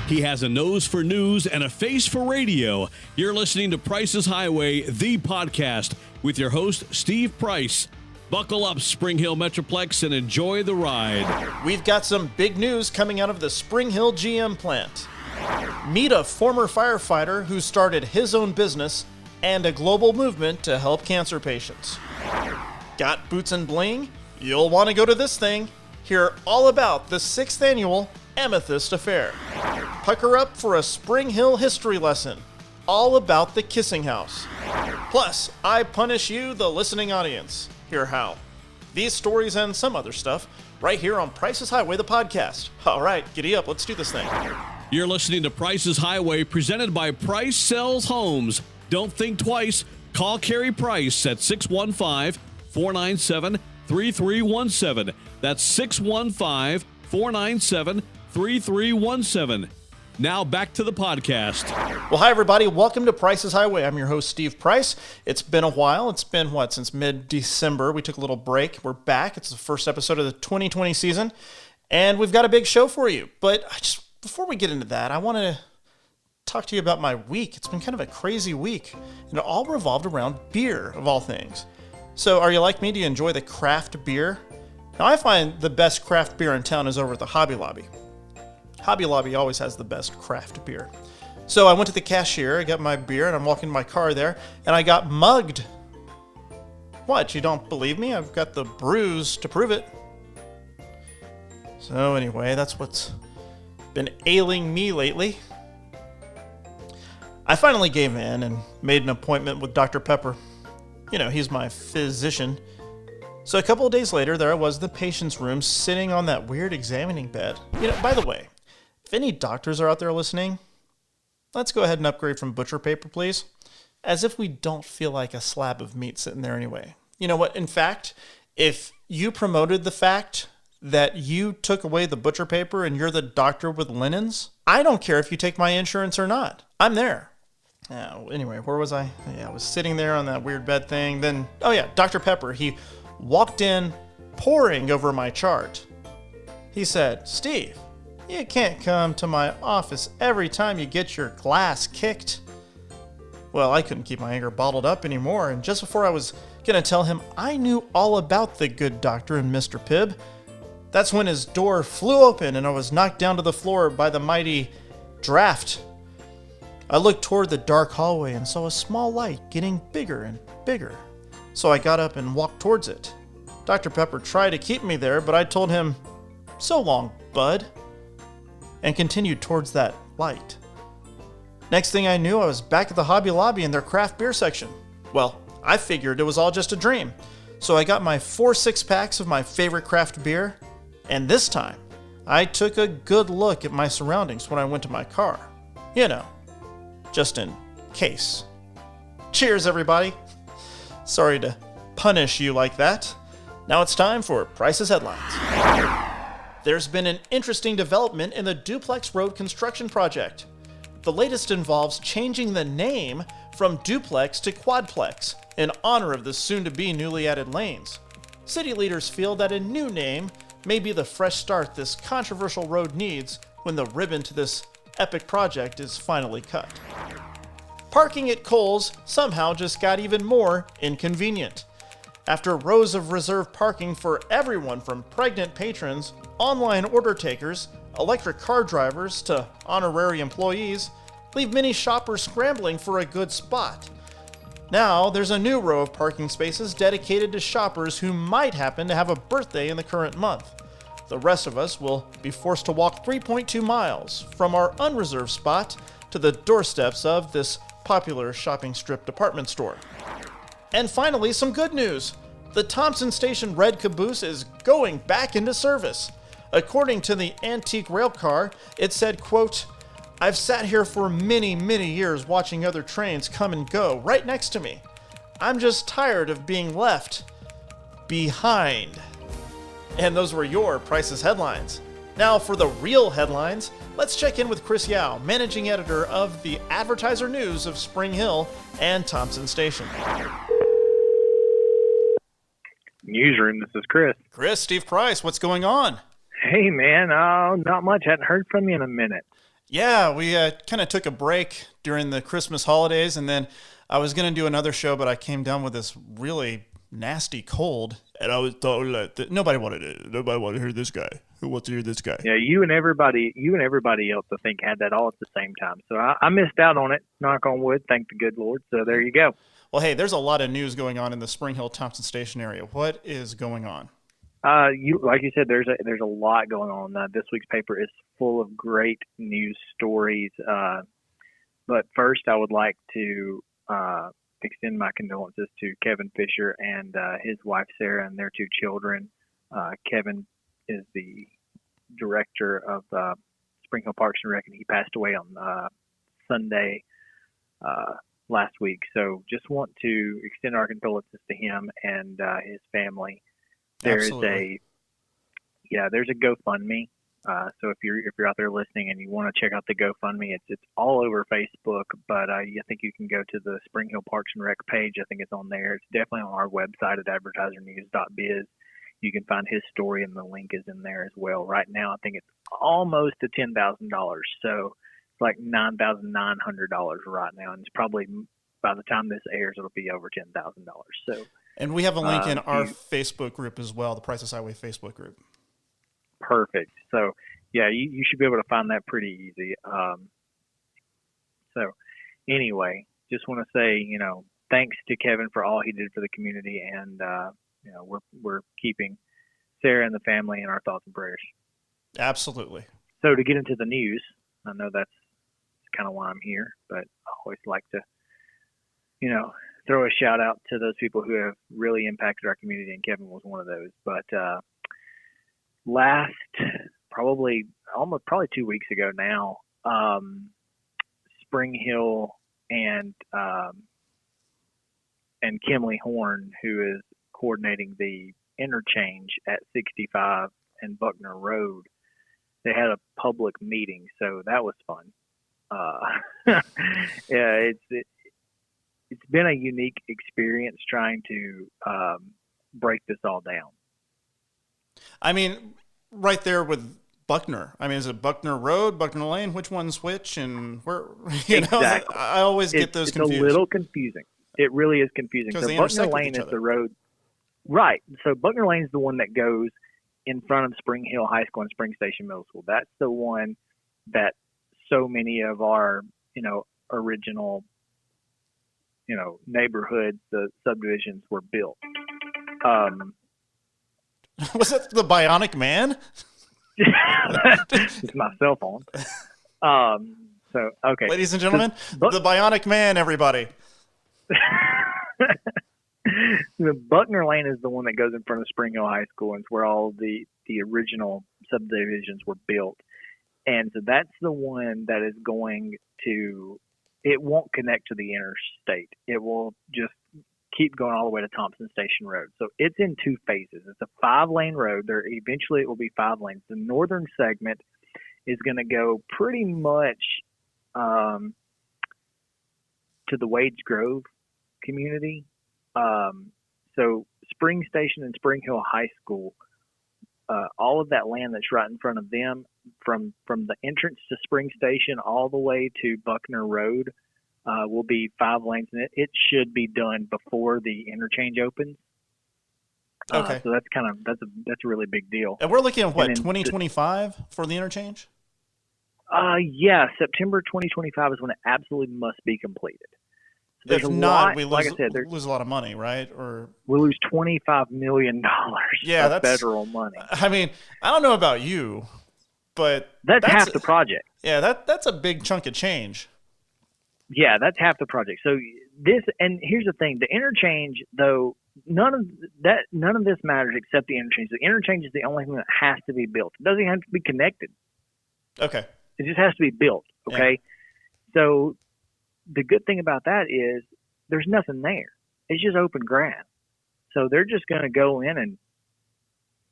He has a nose for news and a face for radio. You're listening to Price's Highway, the podcast, with your host, Steve Price. Buckle up, Spring Hill Metroplex, and enjoy the ride. We've got some big news coming out of the Spring Hill GM plant. Meet a former firefighter who started his own business and a global movement to help cancer patients. Got boots and bling? You'll want to go to this thing. Hear all about the 6th annual Amethyst Affair. Pucker up for a Spring Hill history lesson, all about the Kissing House. Plus, I punish you, the listening audience. Hear how. These stories and some other stuff right here on Price's Highway, the podcast. All right, giddy up, let's do this thing. You're listening to Price's Highway, presented by Price Sells Homes. Don't think twice. Call Keri Price at 615-497-3317. That's 615-497-3317. Now back to the podcast. Well, hi, everybody. Welcome to Price's Highway. I'm your host, Steve Price. It's been a while. It's been, since mid-December. We took a little break. We're back. It's the first episode of the 2020 season, and we've got a big show for you. But before we get into that, I want to talk to you about my week. It's been kind of a crazy week, and it all revolved around beer, of all things. So are you like me? Do you enjoy the craft beer? Now, I find the best craft beer in town is over at the Hobby Lobby. Hobby Lobby always has the best craft beer. So I went to the cashier, I got my beer, and I'm walking my car there, and I got mugged. What, you don't believe me? I've got the brews to prove it. So anyway, that's what's been ailing me lately. I finally gave in and made an appointment with Dr. Pepper. You know, he's my physician. So a couple of days later, there I was in the patient's room, sitting on that weird examining bed. You know, by the way, if any doctors are out there listening, let's go ahead and upgrade from butcher paper, please. As if we don't feel like a slab of meat sitting there anyway. You know what? In fact, if you promoted the fact that you took away the butcher paper and you're the doctor with linens, I don't care if you take my insurance or not. I'm there. Anyway, where was I? Yeah, I was sitting there on that weird bed thing. Then, Dr. Pepper, he walked in, poring over my chart. He said, "Steve, you can't come to my office every time you get your glass kicked." Well, I couldn't keep my anger bottled up anymore, and just before I was going to tell him I knew all about the good doctor and Mr. Pibb, that's when his door flew open and I was knocked down to the floor by the mighty draft. I looked toward the dark hallway and saw a small light getting bigger and bigger, so I got up and walked towards it. Dr. Pepper tried to keep me there, but I told him, "So long, bud," and continued towards that light. Next thing I knew, I was back at the Hobby Lobby in their craft beer section. Well, I figured it was all just a dream, so I got my 4 6-packs of my favorite craft beer, and this time, I took a good look at my surroundings when I went to my car. You know, just in case. Cheers, everybody. Sorry to punish you like that. Now it's time for Price's Headlines. There's been an interesting development in the Duplex Road construction project. The latest involves changing the name from duplex to quadplex in honor of the soon-to-be newly added lanes. City leaders feel that a new name may be the fresh start this controversial road needs when the ribbon to this epic project is finally cut. Parking at Kohl's somehow just got even more inconvenient. After rows of reserved parking for everyone from pregnant patrons, online order takers, electric car drivers to honorary employees, leave many shoppers scrambling for a good spot. Now, there's a new row of parking spaces dedicated to shoppers who might happen to have a birthday in the current month. The rest of us will be forced to walk 3.2 miles from our unreserved spot to the doorsteps of this popular shopping strip department store. And finally, some good news. The Thompson Station Red Caboose is going back into service. According to the antique rail car, it said, quote, "I've sat here for many, many years watching other trains come and go right next to me. I'm just tired of being left behind." And those were your Price's Headlines. Now for the real headlines, let's check in with Chris Yao, managing editor of the Advertiser News of Spring Hill and Thompson Station. Newsroom, this is Chris. Chris, Steve Price, what's going on? Hey, man. Not much. Hadn't heard from you in a minute. Yeah, we kind of took a break during the Christmas holidays, and then I was going to do another show, but I came down with this really nasty cold, and I was thought like nobody wanted to hear this guy. Who wants to hear this guy? Yeah, you and everybody else, I think, had that all at the same time. So I missed out on it. Knock on wood. Thank the good Lord. So there you go. Well, hey, there's a lot of news going on in the Spring Hill Thompson Station area. What is going on? Like you said, there's a lot going on. This week's paper is full of great news stories. But first, I would like to extend my condolences to Kevin Fisher and his wife Sarah and their two children. Kevin is the director of Spring Hill Parks and Rec, and he passed away on Sunday last week. So just want to extend our condolences to him and his family. There's a GoFundMe. So if you're out there listening and you want to check out the GoFundMe, it's all over Facebook. But I think you can go to the Spring Hill Parks and Rec page. I think it's on there. It's definitely on our website at advertisernews.biz. You can find his story, and the link is in there as well. Right now, I think it's almost to $10,000. So it's like $9,900 right now, and it's probably by the time this airs, it'll be over $10,000. So. And we have a link in our Facebook group as well, the Price is Highway Facebook group. Perfect. So, yeah, you should be able to find that pretty easy. So, anyway, just want to say, thanks to Kevin for all he did for the community, and we're keeping Sarah and the family in our thoughts and prayers. Absolutely. So, to get into the news, I know that's kind of why I'm here, but I always like to, throw a shout out to those people who have really impacted our community, and Kevin was one of those. But probably 2 weeks ago now, Spring Hill and Kimley Horn, who is coordinating the interchange at 65 and Buckner Road, they had a public meeting, so that was fun. Yeah, it's been a unique experience trying to break this all down. I mean, right there with Buckner. I mean, is it Buckner Road, Buckner Lane? Which one's which? And where? Exactly. I always get those confused. It's a little confusing. It really is confusing. So Buckner Lane is the road. Right. So Buckner Lane is the one that goes in front of Spring Hill High School and Spring Station Middle School. That's the one that so many of our, original, neighborhoods, the subdivisions were built. Was that the Bionic Man? It's my cell phone. So, okay. Ladies and gentlemen, the Bionic Man, everybody. The Buckner Lane is the one that goes in front of Spring Hill High School, and it's where all the original subdivisions were built. And so that's the one that is going to – it won't connect to the interstate. It will just keep going all the way to Thompson Station Road. So it's in two phases. It's a 5-lane road. Eventually it will be 5 lanes. The northern segment is going to go pretty much to the Wades Grove community. So Spring Station and Spring Hill High School, all of that land that's right in front of them, from the entrance to Spring Station all the way to Buckner Road, will be 5 lanes, and it should be done before the interchange opens. Okay. So that's a really big deal. And we're looking at 2025 for the interchange? Yeah, September 2025 is when it absolutely must be completed. So if not, we lose a lot of money, right? Or we lose $25 million of federal money. I mean, I don't know about you, but that's half the project. Yeah, that's a big chunk of change. Yeah, that's half the project. So and here's the thing: the interchange, though, none of this matters except the interchange. The interchange is the only thing that has to be built. It doesn't have to be connected. Okay. It just has to be built. Okay. Yeah. So the good thing about that is there's nothing there. It's just open grass. So they're just going to go in and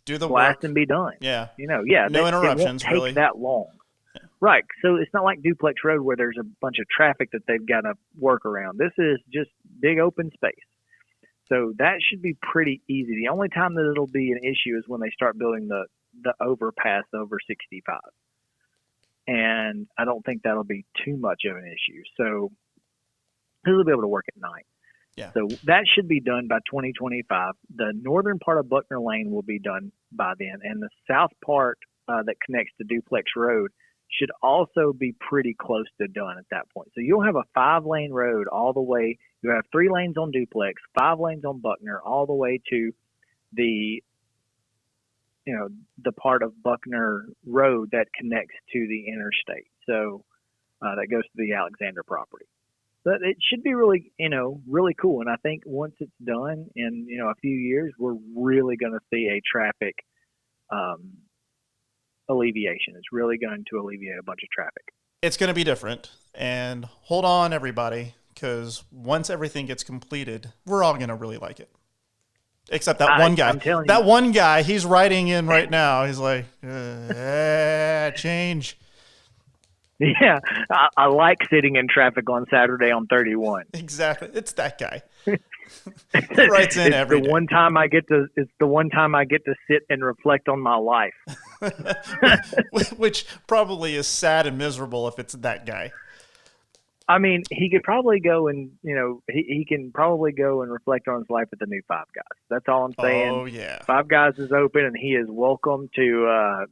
do the blast work and be done. Yeah. No interruptions. It won't take that long. Yeah. Right. So it's not like Duplex Road where there's a bunch of traffic that they've got to work around. This is just big open space. So that should be pretty easy. The only time that it'll be an issue is when they start building the overpass over 65. and I don't think that'll be too much of an issue. So he'll be able to work at night. Yeah. So that should be done by 2025. The northern part of Buckner Lane will be done by then, and the south part that connects to Duplex Road should also be pretty close to done at that point. So you'll have a 5-lane road all the way. You have 3 lanes on Duplex, 5 lanes on Buckner, all the way to the part of Buckner Road that connects to the interstate. So that goes to the Alexander property. But it should be really, really cool. And I think once it's done in, a few years, we're really going to see a traffic alleviation. It's really going to alleviate a bunch of traffic. It's going to be different. And hold on, everybody, because once everything gets completed, we're all going to really like it. Except that one guy. That one guy, he's writing in right now. He's like, change. Yeah, I like sitting in traffic on Saturday on 31. Exactly. It's that guy. He writes in every day. It's the one time I get to sit and reflect on my life. Which probably is sad and miserable if it's that guy. I mean, he could probably go and, he can probably go and reflect on his life at the new Five Guys. That's all I'm saying. Oh, yeah. Five Guys is open, and he is welcome to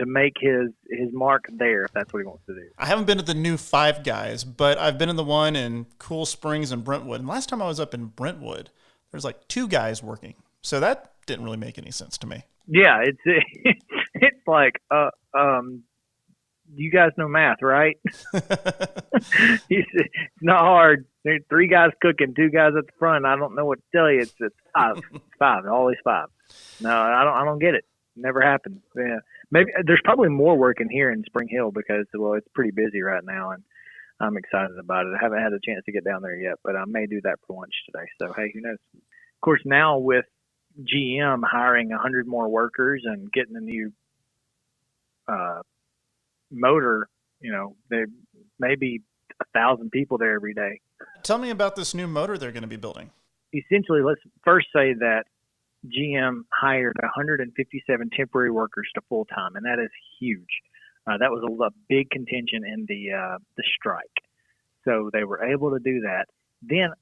make his mark there if that's what he wants to do. I haven't been to the new Five Guys, but I've been in the one in Cool Springs and Brentwood. And last time I was up in Brentwood, there's like 2 guys working. So that didn't really make any sense to me. Yeah, it's like, you guys know math, right? It's not hard. There's 3 guys cooking, 2 guys at the front. I don't know what to tell you. It's 5. It's 5. Always 5. No, I don't get it. Never happened. Yeah. Maybe there's probably more work in here in Spring Hill because, it's pretty busy right now, and I'm excited about it. I haven't had a chance to get down there yet, but I may do that for lunch today. So, hey, who knows? Of course, now with GM hiring 100 more workers and getting a new motor, there may be 1,000 people there every day. Tell me about this new motor they're going to be building. Essentially, let's first say that GM hired 157 temporary workers to full time, and that is huge. That was a big contention in the strike, so they were able to do that. Then,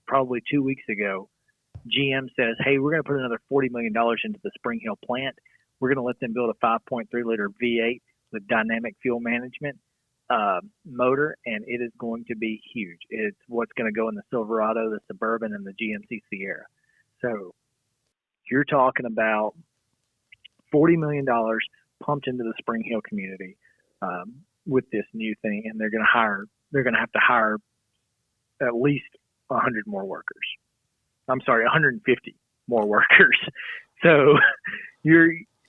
probably 2 weeks ago, GM says, "Hey, we're going to put another $40 million into the Spring Hill plant. We're going to let them build a 5.3 liter V8 with dynamic fuel management motor, and it is going to be huge. It's what's going to go in the Silverado, the Suburban, and the GMC Sierra. So you're talking about $40 million pumped into the Spring Hill community with this new thing, and they're going to have to hire at least 100 more workers. I'm sorry, 150 more workers. So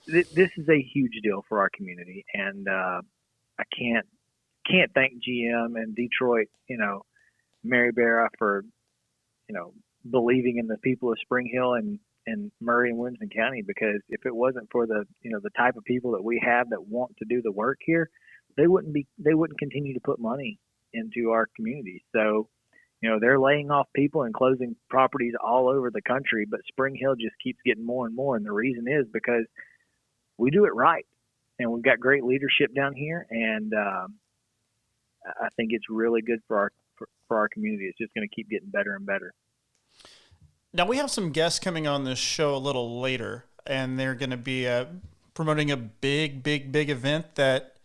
this is a huge deal for our community, and I can't thank GM and Detroit, Mary Barra for, believing in the people of Spring Hill and Murray and Williamson County, because if it wasn't for the type of people that we have that want to do the work here, they wouldn't continue to put money into our community. So, they're laying off people and closing properties all over the country, but Spring Hill just keeps getting more and more. And the reason is because we do it right, and we've got great leadership down here. And I think it's really good for our community. It's just going to keep getting better and better. Now, we have some guests coming on this show a little later, and they're going to be promoting a big event that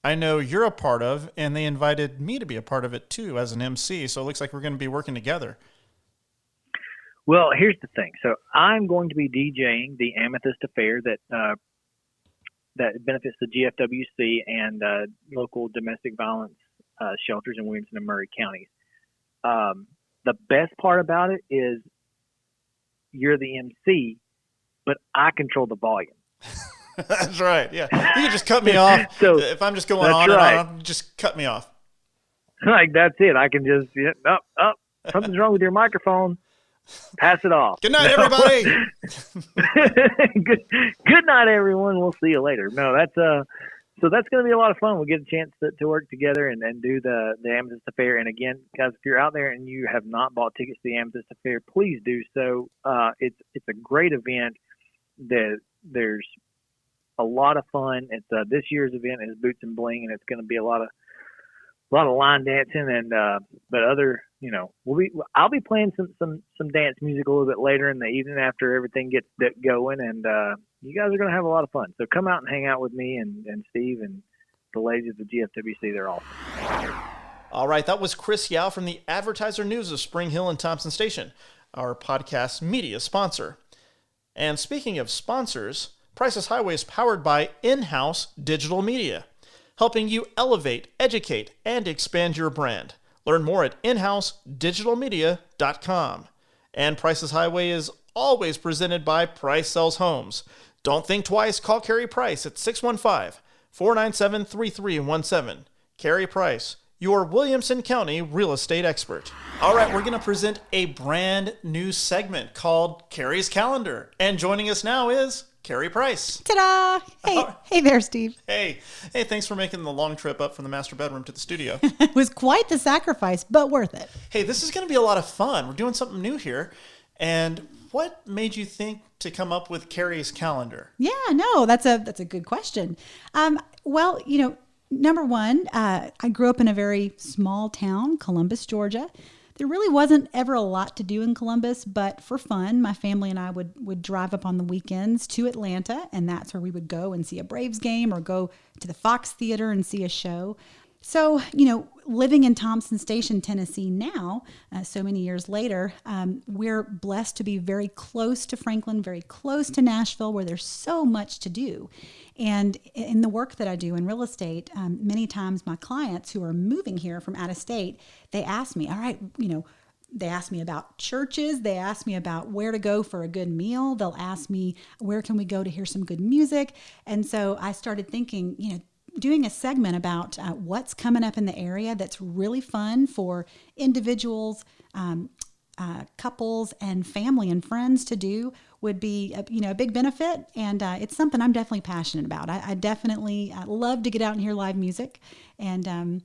I know you're a part of, and they invited me to be a part of it too as an MC. So it looks like we're going to be working together. Well, here's the thing. So I'm going to be DJing the Amethyst Affair that benefits the GFWC and local domestic violence shelters in Williamson and Murray counties. The best part about it is you're the MC, but I control the volume. That's right. Yeah. You can just cut me off. So if I'm just going on right. and on, just cut me off. Like, that's it. I can just, something's wrong with your microphone. Pass it off. Good night, everybody. Good night, everyone. We'll see you later. No, so that's going to be a lot of fun. We'll get a chance to work together and do the Amethyst Affair. And again, guys, if you're out there and you have not bought tickets to the Amethyst Affair, please do so. It's a great event. There's a lot of fun. It's this year's event is Boots and Bling, and it's going to be a lot of line dancing and but other, I'll be playing some dance music a little bit later in the evening after everything gets going, and you guys are going to have a lot of fun. So come out and hang out with me and Steve and the ladies of the GFWC. They're awesome. All right, that was Chris Yao from the Advertiser News of Spring Hill and Thompson Station, our podcast media sponsor. And speaking of sponsors, Price's Highway is powered by in-house digital media, helping you elevate, educate, and expand your brand. Learn more at inhousedigitalmedia.com. And Price's Highway is always presented by Price Sells Homes. Don't think twice. Call Keri Price at 615-497-3317. Keri Price, your Williamson County real estate expert. All right, we're going to present a brand new segment called Keri's Calendar. And joining us now is Keri Price. Ta-da! Hey there, Steve. Hey, thanks for making the long trip up from the master bedroom to the studio. It was quite the sacrifice, but worth it. Hey, this is going to be a lot of fun. We're doing something new here. And what made you think to come up with Keri's Calendar? Yeah, no, that's a good question. Well, number one, I grew up in a very small town, Columbus, Georgia. There really wasn't ever a lot to do in Columbus, but for fun, my family and I would drive up on the weekends to Atlanta, and that's where we would go and see a Braves game or go to the Fox Theater and see a show. So, living in Thompson Station, Tennessee now, so many years later, we're blessed to be very close to Franklin, very close to Nashville, where there's so much to do. And in the work that I do in real estate, many times my clients who are moving here from out of state, they ask me, all right, they ask me about churches. They ask me about where to go for a good meal. They'll ask me, where can we go to hear some good music? And so I started thinking, doing a segment about what's coming up in the area that's really fun for individuals, couples, and family and friends to do would be a big benefit, and it's something I'm definitely passionate about. I definitely love to get out and hear live music, and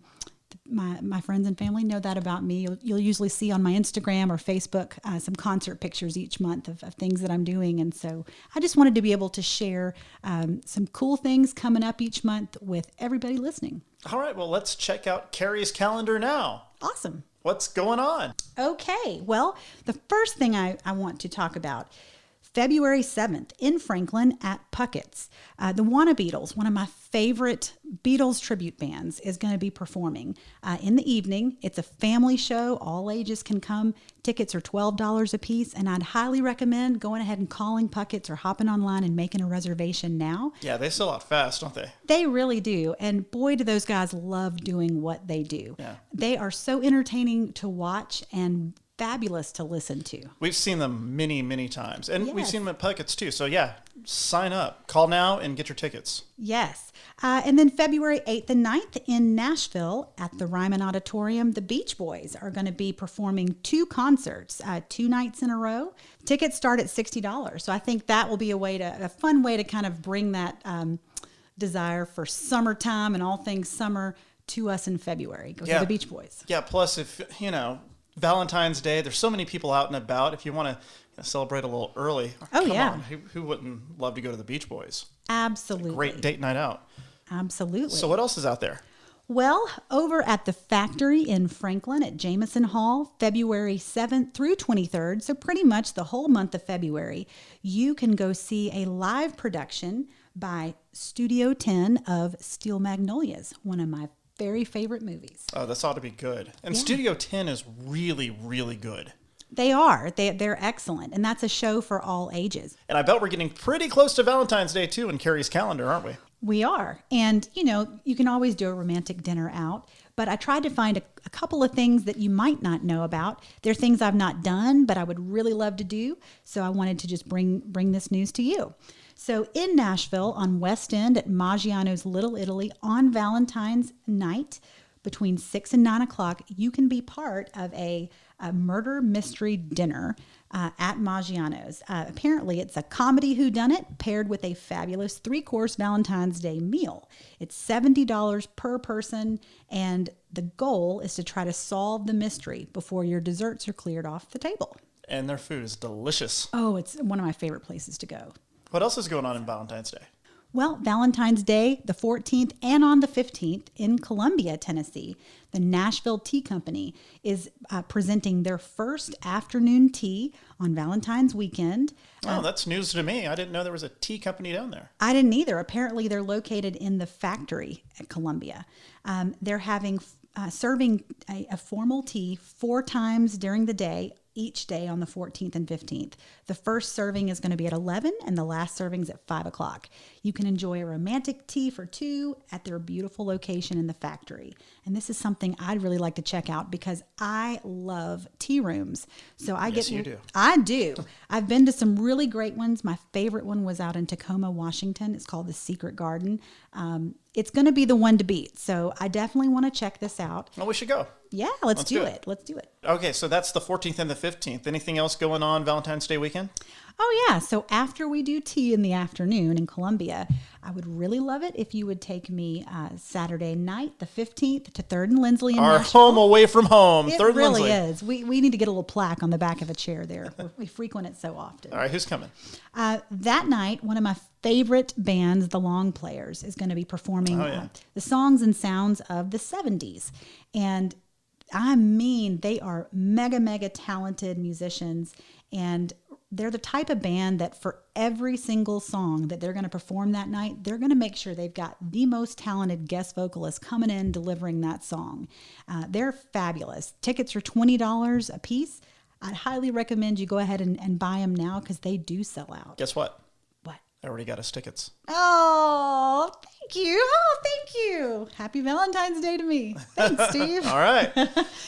my friends and family know that about me. You'll usually see on my Instagram or Facebook some concert pictures each month of things that I'm doing. And so I just wanted to be able to share some cool things coming up each month with everybody listening. All right, well, let's check out Keri's Calendar now. Awesome. What's going on? Okay, well, the first thing I want to talk about, February 7th in Franklin at Puckett's. The Wanna Beatles, one of my favorite Beatles tribute bands, is going to be performing in the evening. It's a family show. All ages can come. Tickets are $12 a piece, and I'd highly recommend going ahead and calling Puckett's or hopping online and making a reservation now. Yeah, they sell out fast, don't they? They really do, and boy, do those guys love doing what they do. Yeah. They are so entertaining to watch and fabulous to listen to. We've seen them many, many times. And we've Yes. seen them at Puckett's too. So yeah, sign up. Call now and get your tickets. Yes. And then February 8th and 9th in Nashville at the Ryman Auditorium, the Beach Boys are going to be performing 2 concerts, 2 nights in a row. Tickets start at $60. So I think that will be a fun way to kind of bring that desire for summertime and all things summer to us in February. Go see the Beach Boys. Yeah, plus if, Valentine's Day, there's so many people out and about. If you want to celebrate a little early, Oh, come yeah. on. Who wouldn't love to go to the Beach Boys? Absolutely. Great date night out. Absolutely. So what else is out there? Well, over at the Factory in Franklin at Jameson Hall, February 7th through 23rd, so pretty much the whole month of February, you can go see a live production by Studio 10 of Steel Magnolias, one of my very favorite movies. Oh, this ought to be good. And Studio 10 is really, really good. They are. They're excellent, and that's a show for all ages. And I bet we're getting pretty close to Valentine's Day, too, in Keri's Calendar, aren't we? We are. And, you can always do a romantic dinner out, but I tried to find a couple of things that you might not know about. They're things I've not done, but I would really love to do, so I wanted to just bring this news to you. So in Nashville on West End at Maggiano's Little Italy on Valentine's night between 6 and 9 o'clock, you can be part of a murder mystery dinner at Maggiano's. Apparently, it's a comedy whodunit paired with a fabulous 3-course Valentine's Day meal. It's $70 per person, and the goal is to try to solve the mystery before your desserts are cleared off the table. And their food is delicious. Oh, it's one of my favorite places to go. What else is going on in Valentine's Day? Well, Valentine's Day, the 14th, and on the 15th in Columbia, Tennessee, the Nashville Tea Company is presenting their first afternoon tea on Valentine's weekend. Oh, that's news to me. I didn't know there was a tea company down there. I didn't either. Apparently, they're located in the factory at Columbia. They're having serving a formal tea 4 times during the day, each day on the 14th and 15th. The first serving is going to be at 11 and the last serving is at 5 o'clock. You can enjoy a romantic tea for 2 at their beautiful location in the factory. And this is something I'd really like to check out because I love tea rooms. So You do. I do. I've been to some really great ones. My favorite one was out in Tacoma, Washington. It's called the Secret Garden. It's going to be the one to beat. So I definitely want to check this out. Well, we should go. Yeah, let's do it. Let's do it. Okay, so that's the 14th and the 15th. Anything else going on Valentine's Day weekend? Oh, yeah. So after we do tea in the afternoon in Columbia, I would really love it if you would take me Saturday night, the 15th, to 3rd and Lindsley in Our Nashville. home away from home. It 3rd really Lindsley. is. We need to get a little plaque on the back of a chair there. We frequent it so often. All right, who's coming? That night, one of my favorite bands, the Long Players, is going to be performing the songs and sounds of the 70s. And I mean, they are mega talented musicians, and they're the type of band that for every single song that they're going to perform that night, they're going to make sure they've got the most talented guest vocalist coming in delivering that song. They're fabulous. Tickets are $20 a piece. I'd highly recommend you go ahead and buy them now because they do sell out. Guess what? What? I already got us tickets. Oh, thank you. Oh, thank you. Happy Valentine's Day to me. Thanks, Steve. All right.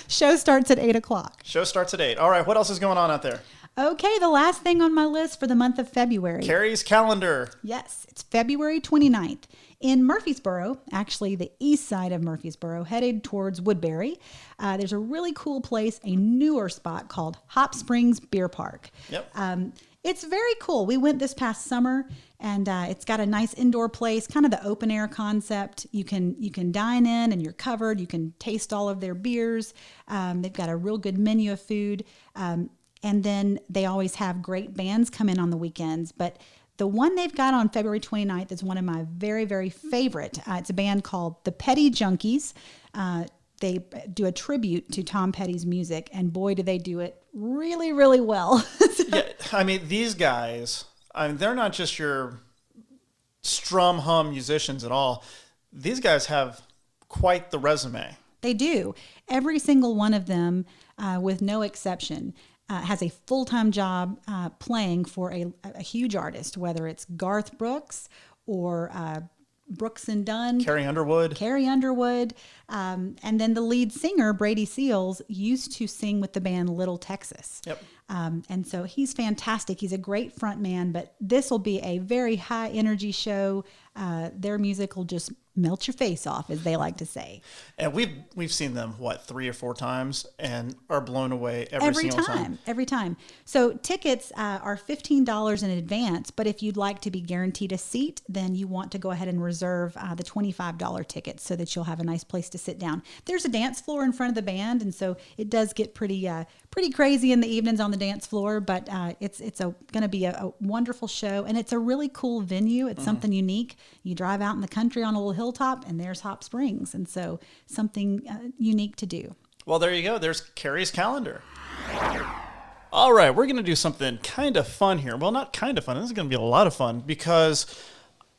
Show starts at 8 o'clock. Show starts at 8. All right, what else is going on out there? Okay, the last thing on my list for the month of February. Keri's calendar. Yes, it's February 29th. In Murfreesboro, actually the east side of Murfreesboro, headed towards Woodbury, there's a really cool place, a newer spot called Hop Springs Beer Park. Yep. It's very cool. We went this past summer, and it's got a nice indoor place, kind of the open air concept. You can dine in, and you're covered. You can taste all of their beers. They've got a real good menu of food, and then they always have great bands come in on the weekends. But the one they've got on February 29th is one of my very, very favorite. It's a band called the Petty Junkies. They do a tribute to Tom Petty's music, and boy, do they do it really, really well. Yeah, I mean, these guys, they're not just your strum hum musicians at all. These guys have quite the resume. They do. Every single one of them, with no exception, has a full-time job playing for a huge artist, whether it's Garth Brooks or Brooks and Dunn. Carrie Underwood. And then the lead singer, Brady Seals, used to sing with the band Little Texas. Yep. And so he's fantastic. He's a great front man, but this will be a very high energy show. Their music will just melt your face off, as they like to say. And we've seen them, 3 or 4 times, and are blown away every single time. Every time. So tickets are $15 in advance, but if you'd like to be guaranteed a seat, then you want to go ahead and reserve the $25 tickets so that you'll have a nice place to sit down. There's a dance floor in front of the band, and so it does get pretty crazy in the evenings on the dance floor, but it's going to be a wonderful show, and it's a really cool venue. It's something unique. You drive out in the country on a little hilltop, and there's Hop Springs, and so something unique to do. Well, there you go. There's Keri's calendar. All right, we're going to do something kind of fun here. Well, not kind of fun. This is going to be a lot of fun because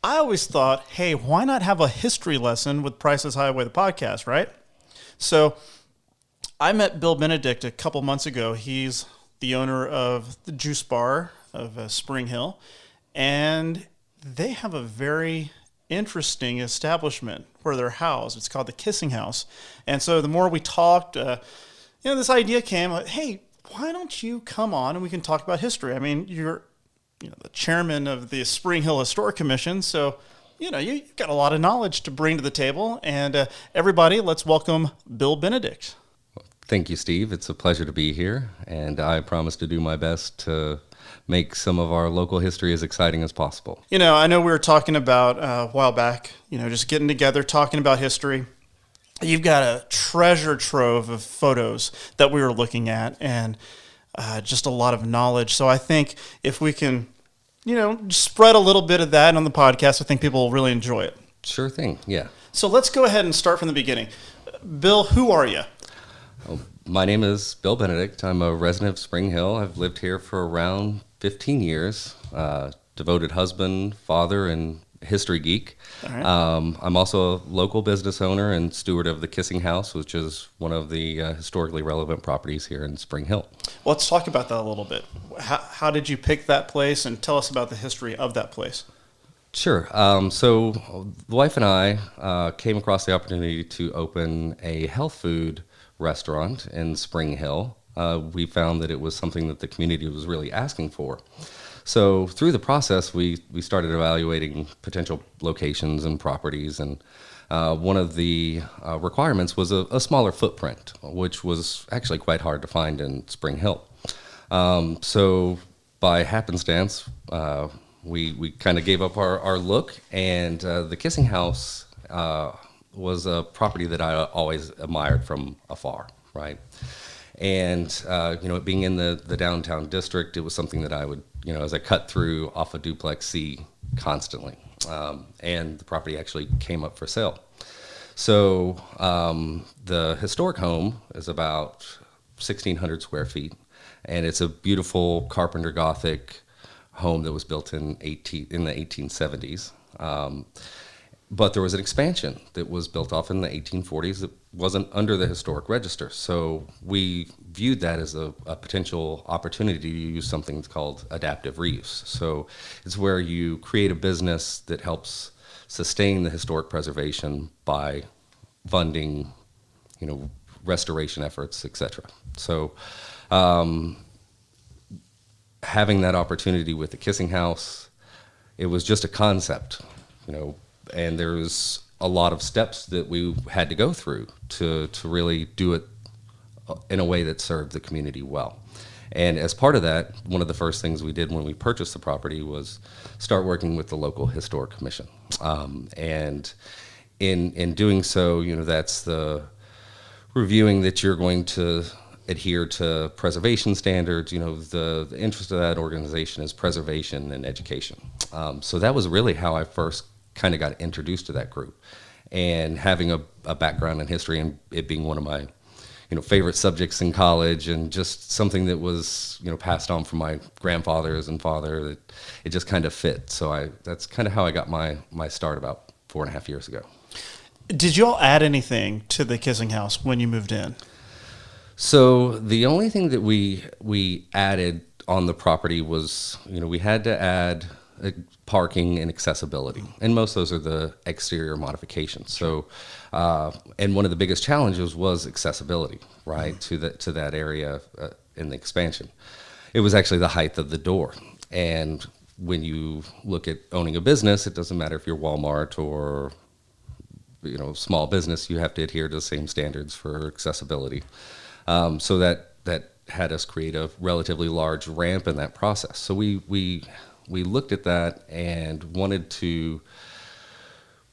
I always thought, hey, why not have a history lesson with Price's Highway, the podcast, right? So I met Bill Benedict a couple months ago. He's the owner of the Juice Bar of Spring Hill, and they have a very interesting establishment where they're housed. It's called the Kissing House. And so the more we talked, this idea came, hey, why don't you come on and we can talk about history? I mean, you're the chairman of the Spring Hill Historic Commission, so you've got a lot of knowledge to bring to the table. And everybody, let's welcome Bill Benedict. Thank you, Steve. It's a pleasure to be here, and I promise to do my best to make some of our local history as exciting as possible. I know we were talking about a while back, just getting together, talking about history. You've got a treasure trove of photos that we were looking at, and just a lot of knowledge. So I think if we can spread a little bit of that on the podcast. I think people will really enjoy it. Sure thing, yeah. So let's go ahead and start from the beginning. Bill, who are you? My name is Bill Benedict. I'm a resident of Spring Hill. I've lived here for around 15 years. Devoted husband, father, and history geek. All right. I'm also a local business owner and steward of the Kissing House, which is one of the historically relevant properties here in Spring Hill. Well, let's talk about that a little bit. How did you pick that place, and tell us about the history of that place? Sure. So the wife and I came across the opportunity to open a health food restaurant in Spring Hill. We found that it was something that the community was really asking for. So through the process, we started evaluating potential locations and properties, and one of the requirements was a smaller footprint, which was actually quite hard to find in Spring Hill. So by happenstance, we kind of gave up our look, and the Kissing House was a property that I always admired from afar, right? And, it being in the downtown district, it was something that I would, as I cut through off of Duplex C constantly. And the property actually came up for sale. So the historic home is about 1,600 square feet, and it's a beautiful Carpenter Gothic home that was built in the 1870s. But there was an expansion that was built off in the 1840s that wasn't under the historic register. So we viewed that as a potential opportunity to use something that's called adaptive reuse. So it's where you create a business that helps sustain the historic preservation by funding, restoration efforts, etc. So having that opportunity with the Kissing House, it was just a concept, and there's a lot of steps that we had to go through to really do it in a way that served the community well. And as part of that, one of the first things we did when we purchased the property was start working with the local historic commission. And in doing so, that's the reviewing that you're going to adhere to preservation standards. The interest of that organization is preservation and education. So that was really how I first kind of got introduced to that group, and having a background in history and it being one of my favorite subjects in college, and just something that was passed on from my grandfathers and father, that it just kind of fit. So that's kind of how I got my start about 4.5 years ago. Did you all add anything to the Kissing House when you moved in? So the only thing that we added on the property was, we had to add parking and accessibility, and most of those are the exterior modifications. So, and one of the biggest challenges was accessibility, right, to that area in the expansion. It was actually the height of the door, and when you look at owning a business, it doesn't matter if you're Walmart or small business, you have to adhere to the same standards for accessibility. So that had us create a relatively large ramp in that process. So we looked at that and wanted to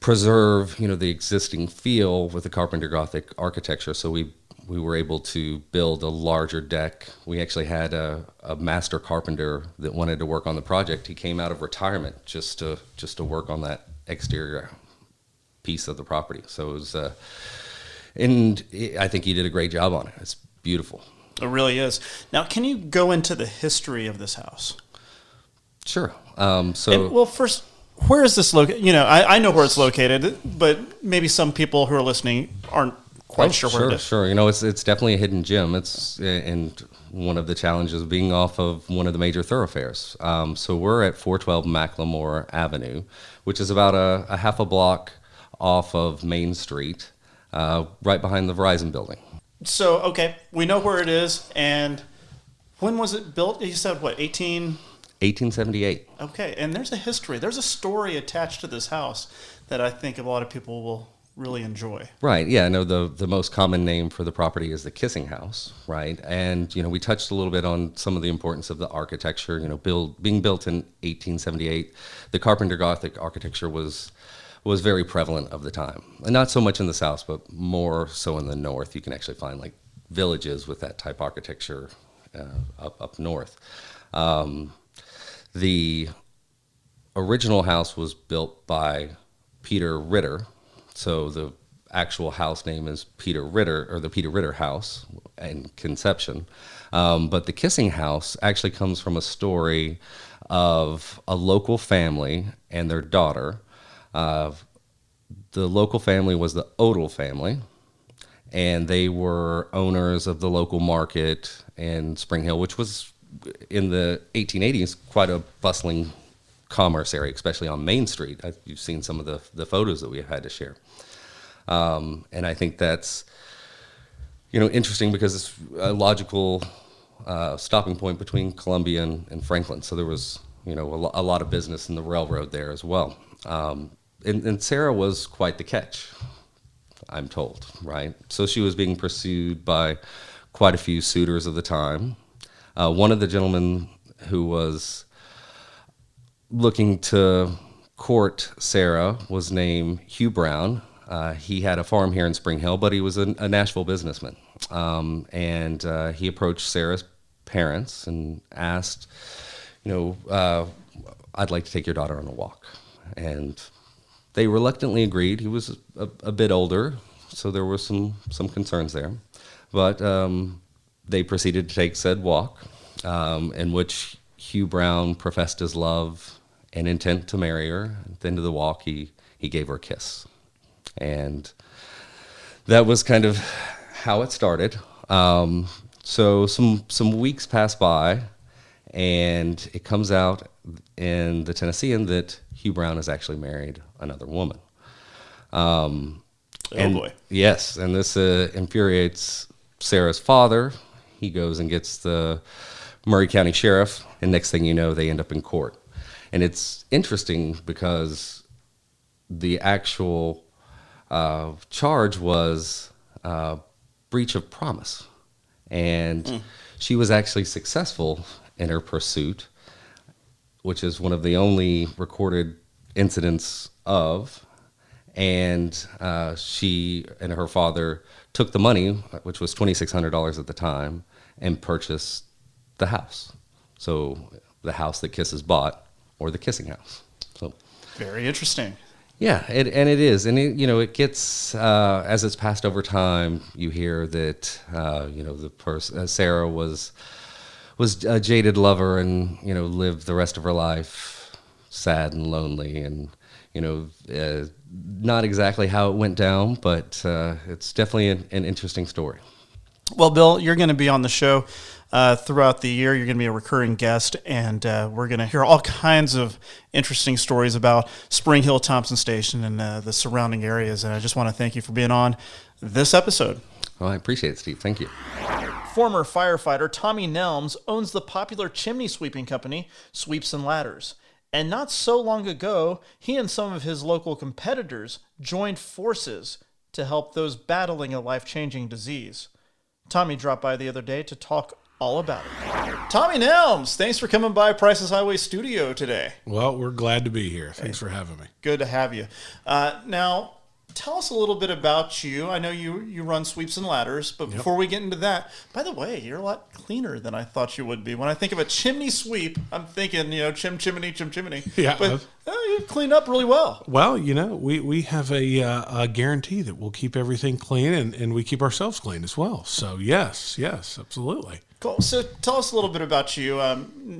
preserve, the existing feel with the Carpenter Gothic architecture. So we were able to build a larger deck. We actually had a master carpenter that wanted to work on the project. He came out of retirement just to work on that exterior piece of the property. So it was, and I think he did a great job on it. It's beautiful. It really is. Now, can you go into the history of this house? Sure. First, where is this located? I know where it's located, but maybe some people who are listening aren't quite sure where it is. Sure. It's definitely a hidden gem. It's and one of the challenges of being off of one of the major thoroughfares. So we're at 412 Macklemore Avenue, which is about a half a block off of Main Street, right behind the Verizon building. So, okay, we know where it is, and when was it built? You said, what, 1878. Okay, and there's a history. There's a story attached to this house that I think a lot of people will really enjoy. Right, yeah, no, the most common name for the property is the Kissing House, right? And, we touched a little bit on some of the importance of the architecture, being built in 1878. The Carpenter Gothic architecture was very prevalent of the time. And not so much in the South, but more so in the North. You can actually find like villages with that type architecture up north. The original house was built by Peter Ritter. So the actual house name is Peter Ritter, or the Peter Ritter House in Conception. But the kissing house actually comes from a story of a local family and their daughter. The local family was the Odell family, and they were owners of the local market in Spring Hill, which was in the 1880s quite a bustling commerce area, especially on Main Street. You've seen some of the photos that we've had to share. And I think that's, interesting because it's a logical stopping point between Columbia and Franklin. So there was, a lot of business in the railroad there as well. And Sarah was quite the catch, I'm told, right? So she was being pursued by quite a few suitors of the time. One of the gentlemen who was looking to court Sarah was named Hugh Brown. He had a farm here in Spring Hill, but he was a Nashville businessman. And he approached Sarah's parents and asked, I'd like to take your daughter on a walk. And they reluctantly agreed. He was a bit older, so there were some concerns there. But they proceeded to take said walk, in which Hugh Brown professed his love and intent to marry her. At the end of the walk, he gave her a kiss. And that was kind of how it started. So some weeks pass by, and it comes out in the Tennessean that Hugh Brown has actually married another woman. Oh boy. Yes, and this infuriates Sarah's father. He goes and gets the Murray County Sheriff, and next thing you know, they end up in court. And it's interesting because the actual charge was breach of promise. And she was actually successful in her pursuit, which is one of the only recorded incidents of. And she and her father took the money, which was $2,600 at the time, and purchased the house. So the house that Kisses bought, or the kissing house. So very interesting. Yeah, it is, and it gets as it's passed over time. You hear that the person Sarah was a jaded lover, and lived the rest of her life sad and lonely, and not exactly how it went down, but it's definitely an interesting story. Well, Bill, you're going to be on the show throughout the year. You're going to be a recurring guest, and we're going to hear all kinds of interesting stories about Spring Hill, Thompson Station, and the surrounding areas. And I just want to thank you for being on this episode. Well, I appreciate it, Steve. Thank you. Former firefighter Tommy Nelms owns the popular chimney sweeping company, Sweeps and Ladders. And not so long ago, he and some of his local competitors joined forces to help those battling a life-changing disease. Tommy dropped by the other day to talk all about it. Tommy Nelms, thanks for coming by Price's Highway Studio today. Well, we're glad to be here. Thanks for having me. Good to have you. Now, tell us a little bit about you. I know you run Sweeps and Ladders, but before we get into that, by the way, you're a lot cleaner than I thought you would be. When I think of a chimney sweep, I'm thinking, chimney. Yeah. But you clean up really well. Well, we have a guarantee that we'll keep everything clean, and we keep ourselves clean as well. So yes, absolutely. Cool. So tell us a little bit about you.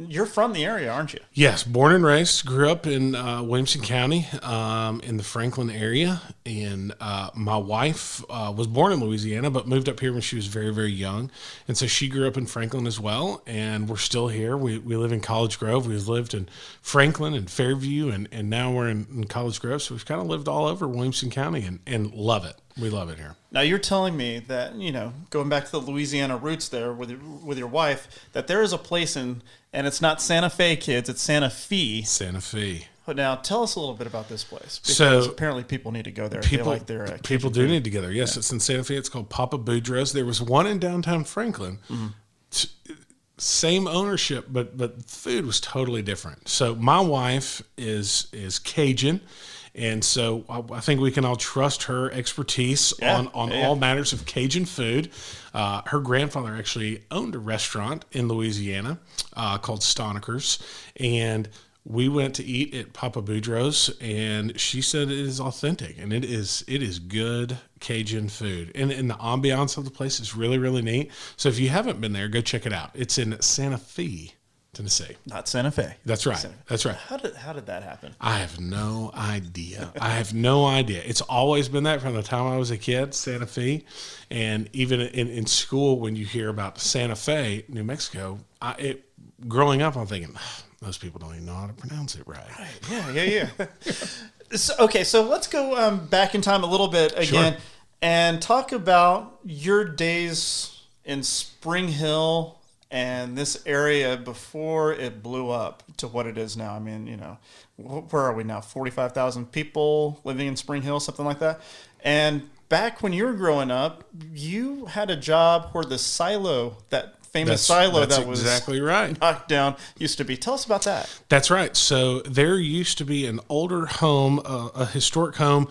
You're from the area, aren't you? Yes, born and raised. Grew up in Williamson County, in the Franklin area. And my wife was born in Louisiana, but moved up here when she was very, very young. And so she grew up in Franklin as well. And we're still here. We live in College Grove. We've lived in Franklin and Fairview, and now we're in College Grove. So we've kind of lived all over Williamson County and love it. We love it here. Now, you're telling me that, going back to the Louisiana roots there with your wife, that there is a place and it's not Santa Fe, kids, it's Santa Fe. Santa Fe. But now, tell us a little bit about this place. Because so apparently people need to go there. They like their people do need to go there. Yes, It's in Santa Fe. It's called Papa Boudreaux's. There was one in downtown Franklin. Mm-hmm. Same ownership, but food was totally different. So my wife is Cajun. And so I think we can all trust her expertise on all matters of Cajun food. Her grandfather actually owned a restaurant in Louisiana called Stoneker's. And We went to eat at Papa Boudreaux's, and she said it is authentic, and it is good Cajun food. And the ambiance of the place is really, really neat. So if you haven't been there, go check it out. It's in Santa Fe, Tennessee. Not Santa Fe. That's right. Santa Fe. That's right. How did that happen? I have no idea. I have no idea. It's always been that from the time I was a kid, Santa Fe. And even in school, when you hear about Santa Fe, New Mexico, growing up, I'm thinking, most people don't even know how to pronounce it right. Yeah. So let's go back in time a little bit again and talk about your days in Spring Hill and this area before it blew up to what it is now. I mean, where are we now? 45,000 people living in Spring Hill, something like that. And back when you were growing up, you had a job where the silo, that famous silo that was exactly right, knocked down, used to be. Tell us about that. That's right. So there used to be an older home, a historic home,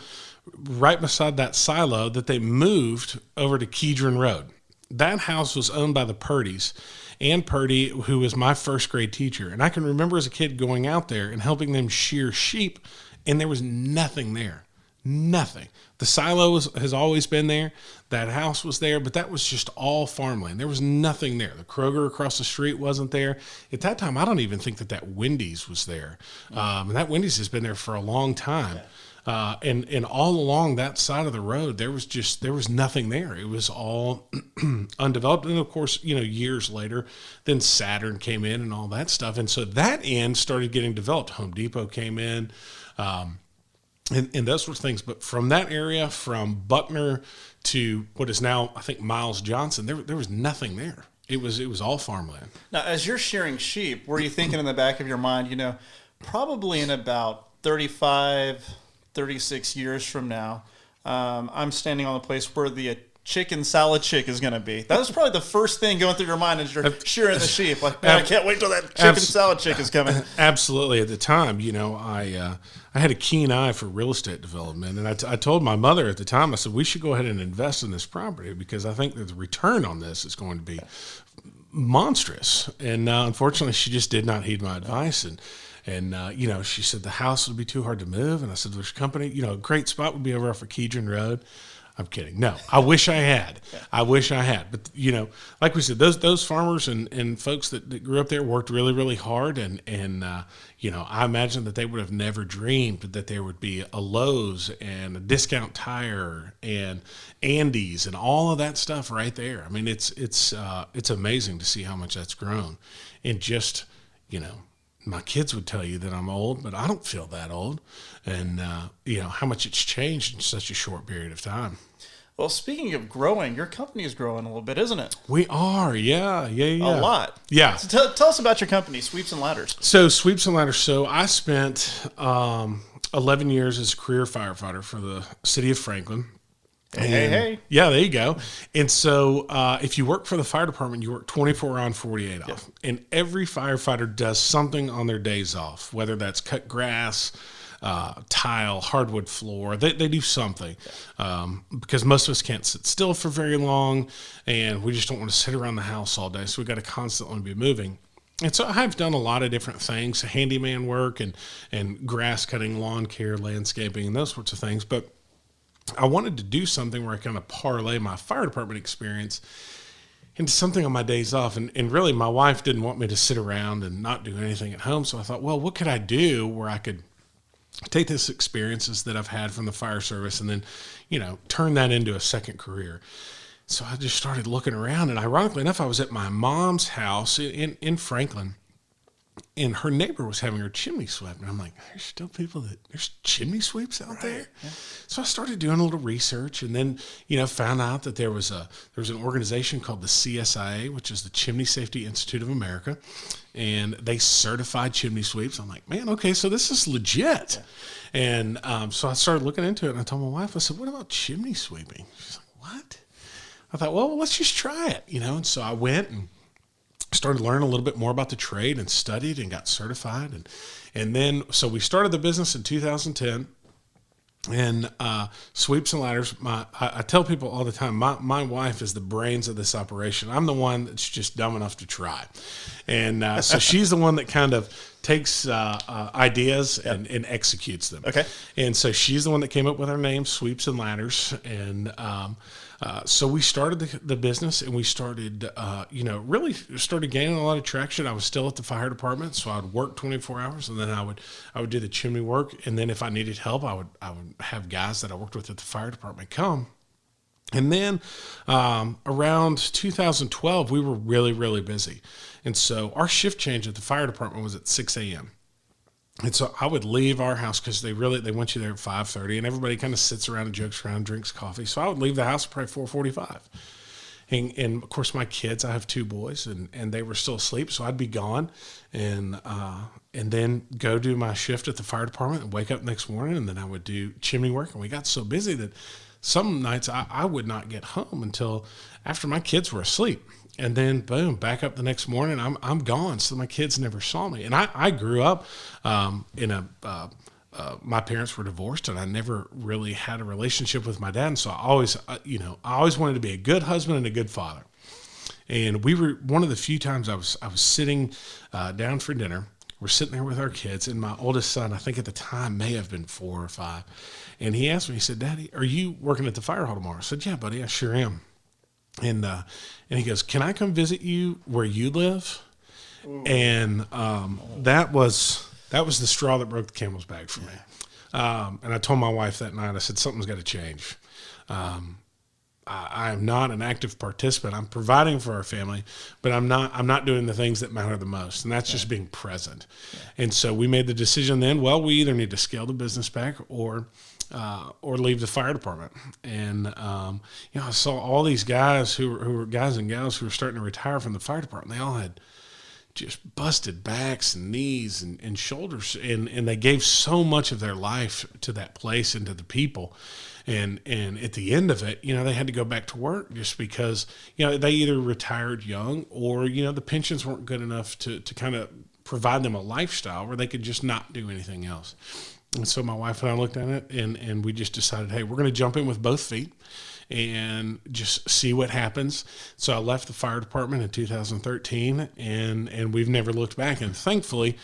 right beside that silo that they moved over to Kedron Road. That house was owned by the Purdy's. Ann Purdy, who was my first grade teacher. And I can remember as a kid going out there and helping them shear sheep, and there was nothing there. Nothing. The silo has always been there. That house was there, but that was just all farmland. There was nothing there. The Kroger across the street wasn't there. At that time, I don't even think that Wendy's was there. And that Wendy's has been there for a long time. And all along that side of the road, there was nothing there. It was all undeveloped. And of course, years later, then Saturn came in and all that stuff. And so that end started getting developed. Home Depot came in, and those sorts of things. But from that area, from Buckner to what is now, I think, Miles Johnson, there was nothing there. It was all farmland. Now, as you're shearing sheep, were you thinking in the back of your mind, probably in about 36 years from now, I'm standing on the place where the chicken salad chick is going to be. That was probably the first thing going through your mind as you're shearing the sheep. Like, man, I can't wait till that chicken salad chick is coming. Absolutely. At the time, I had a keen eye for real estate development. And I told my mother at the time, I said, we should go ahead and invest in this property because I think that the return on this is going to be monstrous. And unfortunately, she just did not heed my advice. And she said the house would be too hard to move. And I said, there's company, a great spot would be over off of Kedron Road. I'm kidding. No, I wish I had. But, like we said, those farmers and folks that grew up there worked really, really hard. And I imagine that they would have never dreamed that there would be a Lowe's and a Discount Tire and Andy's and all of that stuff right there. I mean, it's amazing to see how much that's grown. And just, my kids would tell you that I'm old, but I don't feel that old. And, how much it's changed in such a short period of time. Well, speaking of growing, your company is growing a little bit, isn't it? We are, yeah. A lot. Yeah. So tell us about your company, Sweeps and Ladders. So Sweeps and Ladders. So I spent 11 years as a career firefighter for the city of Franklin. Hey. Yeah, there you go. And so if you work for the fire department, you work 24 on, 48 off. And every firefighter does something on their days off, whether that's cut grass, tile, hardwood floor. They do something because most of us can't sit still for very long, and we just don't want to sit around the house all day. So we got to constantly be moving. And so I've done a lot of different things, handyman work and grass cutting, lawn care, landscaping, and those sorts of things. But I wanted to do something where I kind of parlay my fire department experience into something on my days off. And really, my wife didn't want me to sit around and not do anything at home. So I thought, well, what could I do where I could take this experiences that I've had from the fire service and then, turn that into a second career. So I just started looking around, and ironically enough, I was at my mom's house in Franklin, and her neighbor was having her chimney swept. And I'm like, there's still there's chimney sweeps out there? Yeah. So I started doing a little research, and then, found out that there was an organization called the CSIA, which is the Chimney Safety Institute of America, and they certified chimney sweeps. I'm like, man, okay, so this is legit. Yeah. And so I started looking into it, and I told my wife, I said, what about chimney sweeping? She's like, what? I thought, well, let's just try it, And so I went and started learning a little bit more about the trade and studied and got certified. And then, so we started the business in 2010. And Sweeps and Ladders, I tell people all the time, my wife is the brains of this operation. I'm the one that's just dumb enough to try. And so she's the one that kind of takes ideas and executes them. Okay. And so she's the one that came up with our name, Sweeps and Ladders. And so we started the business, and we started, really started gaining a lot of traction. I was still at the fire department, so I'd work 24 hours, and then I would do the chimney work. And then if I needed help, I would have guys that I worked with at the fire department come. And then around 2012, we were really, really busy. And so our shift change at the fire department was at 6 a.m. And so I would leave our house because they want you there at 5:30, and everybody kind of sits around and jokes around, drinks coffee. So I would leave the house at probably 4:45. And of course, my kids, I have 2 boys, and they were still asleep. So I'd be gone and then go do my shift at the fire department and wake up next morning. And then I would do chimney work. And we got so busy that some nights I would not get home until after my kids were asleep. And then boom, back up the next morning, I'm gone. So my kids never saw me. And I grew up my parents were divorced, and I never really had a relationship with my dad. And so I always wanted to be a good husband and a good father. And we were one of the few times I was sitting down for dinner. We're sitting there with our kids, and my oldest son, I think at the time may have been 4 or 5. And he asked me, he said, "Daddy, are you working at the fire hall tomorrow?" I said, "Yeah, buddy, I sure am." And he goes, "Can I come visit you where you live?" Ooh. And that was the straw that broke the camel's back for me. And I told my wife that night, I said, something's got to change. I am not an active participant. I'm providing for our family, but I'm not doing the things that matter the most. And that's just being present. Yeah. And so we made the decision then, well, we either need to scale the business back or leave the fire department. And, I saw all these guys who were guys and gals who were starting to retire from the fire department. They all had just busted backs and knees and shoulders. And they gave so much of their life to that place and to the people. And at the end of it, they had to go back to work just because, they either retired young or, the pensions weren't good enough to kind of provide them a lifestyle where they could just not do anything else. And so my wife and I looked at it and we just decided, hey, we're going to jump in with both feet and just see what happens. So I left the fire department in 2013 and we've never looked back. And thankfully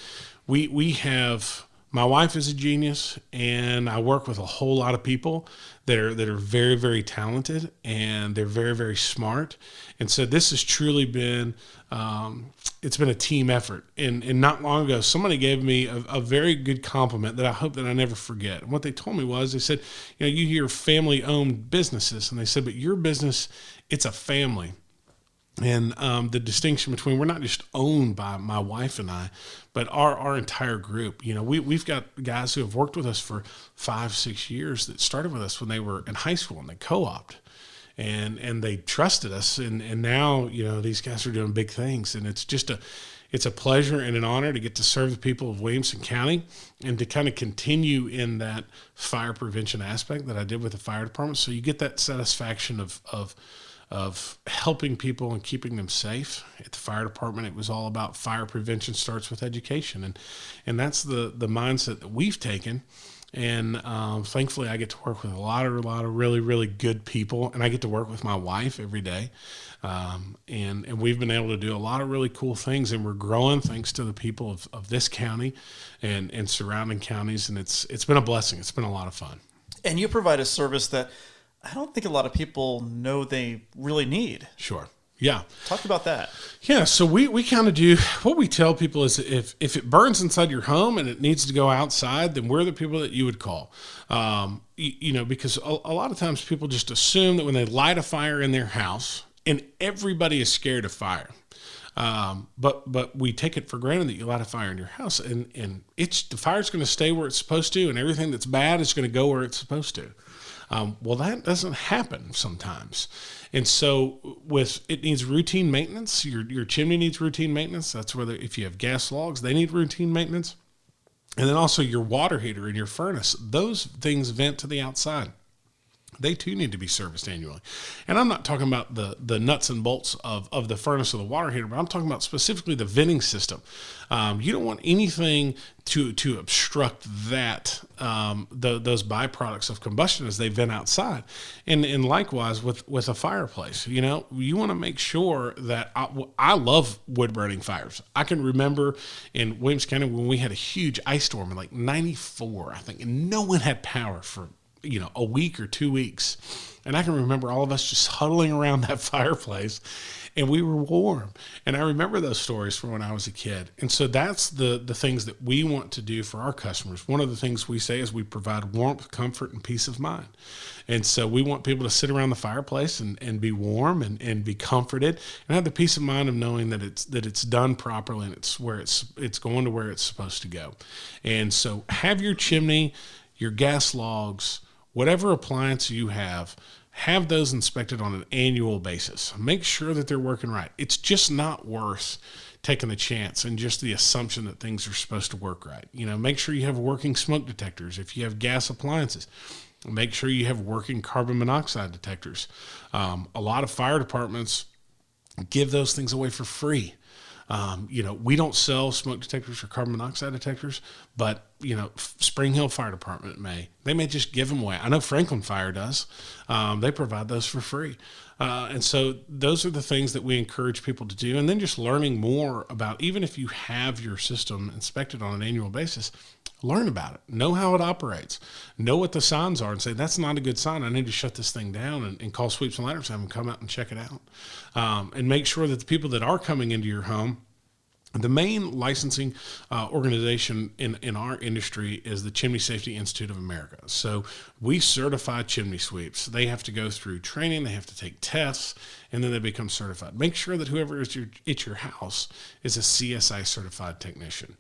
we have, my wife is a genius, and I work with a whole lot of people that are very, very talented, and they're very, very smart. And so this has truly been, it's been a team effort. And not long ago, somebody gave me a very good compliment that I hope that I never forget. And what they told me was, they said, you hear family-owned businesses, and they said, but your business, it's a family. And the distinction between, we're not just owned by my wife and I, but our entire group. We've got guys who have worked with us for 5-6 years that started with us when they were in high school, and they co-opted. And they trusted us, and now these guys are doing big things, and it's a pleasure and an honor to get to serve the people of Williamson County and to kind of continue in that fire prevention aspect that I did with the fire department. So you get that satisfaction of helping people and keeping them safe. At the fire department, it was all about fire prevention starts with education, and that's the mindset that we've taken. And thankfully, I get to work with a lot of really, really good people, and I get to work with my wife every day. And we've been able to do a lot of really cool things, and we're growing thanks to the people of this county and surrounding counties. And it's been a blessing. It's been a lot of fun. And you provide a service that I don't think a lot of people know they really need. Sure. Yeah. Talk about that. Yeah. So we kind of do, what we tell people is if it burns inside your home and it needs to go outside, then we're the people that you would call. Because a lot of times people just assume that when they light a fire in their house, and everybody is scared of fire. But we take it for granted that you light a fire in your house, and the fire's going to stay where it's supposed to, and everything that's bad is going to go where it's supposed to. Well, that doesn't happen sometimes. And so it needs routine maintenance. Your chimney needs routine maintenance. That's whether if you have gas logs, they need routine maintenance. And then also your water heater and your furnace, those things vent to the outside. they too need to be serviced annually. And I'm not talking about the nuts and bolts of the furnace or the water heater, but I'm talking about specifically the venting system. You don't want anything to obstruct that, those byproducts of combustion as they vent outside. And likewise with a fireplace, you want to make sure that I love wood burning fires. I can remember in Williams County when we had a huge ice storm in like 94, I think, and no one had power for a week or 2 weeks. And I can remember all of us just huddling around that fireplace, and we were warm. And I remember those stories from when I was a kid. And so that's the things that we want to do for our customers. One of the things we say is we provide warmth, comfort, and peace of mind. And so we want people to sit around the fireplace and be warm and be comforted and have the peace of mind of knowing that it's done properly and it's going to where it's supposed to go. And so have your chimney, your gas logs, whatever appliance you have those inspected on an annual basis. Make sure that they're working right. It's just not worth taking the chance and just the assumption that things are supposed to work right. Make sure you have working smoke detectors. If you have gas appliances, make sure you have working carbon monoxide detectors. A lot of fire departments give those things away for free. We don't sell smoke detectors or carbon monoxide detectors, but, Spring Hill Fire Department they may just give them away. I know Franklin Fire does. They provide those for free. And so those are the things that we encourage people to do. And then just learning more about, even if you have your system inspected on an annual basis, learn about it, know how it operates, know what the signs are and say, that's not a good sign. I need to shut this thing down and call Sweeps and Ladders and have them come out and check it out. And make sure that the people that are coming into your home, the main licensing organization in our industry is the Chimney Safety Institute of America. So we certify chimney sweeps. They have to go through training, they have to take tests, and then they become certified. Make sure that whoever is at your house is a CSI certified technician.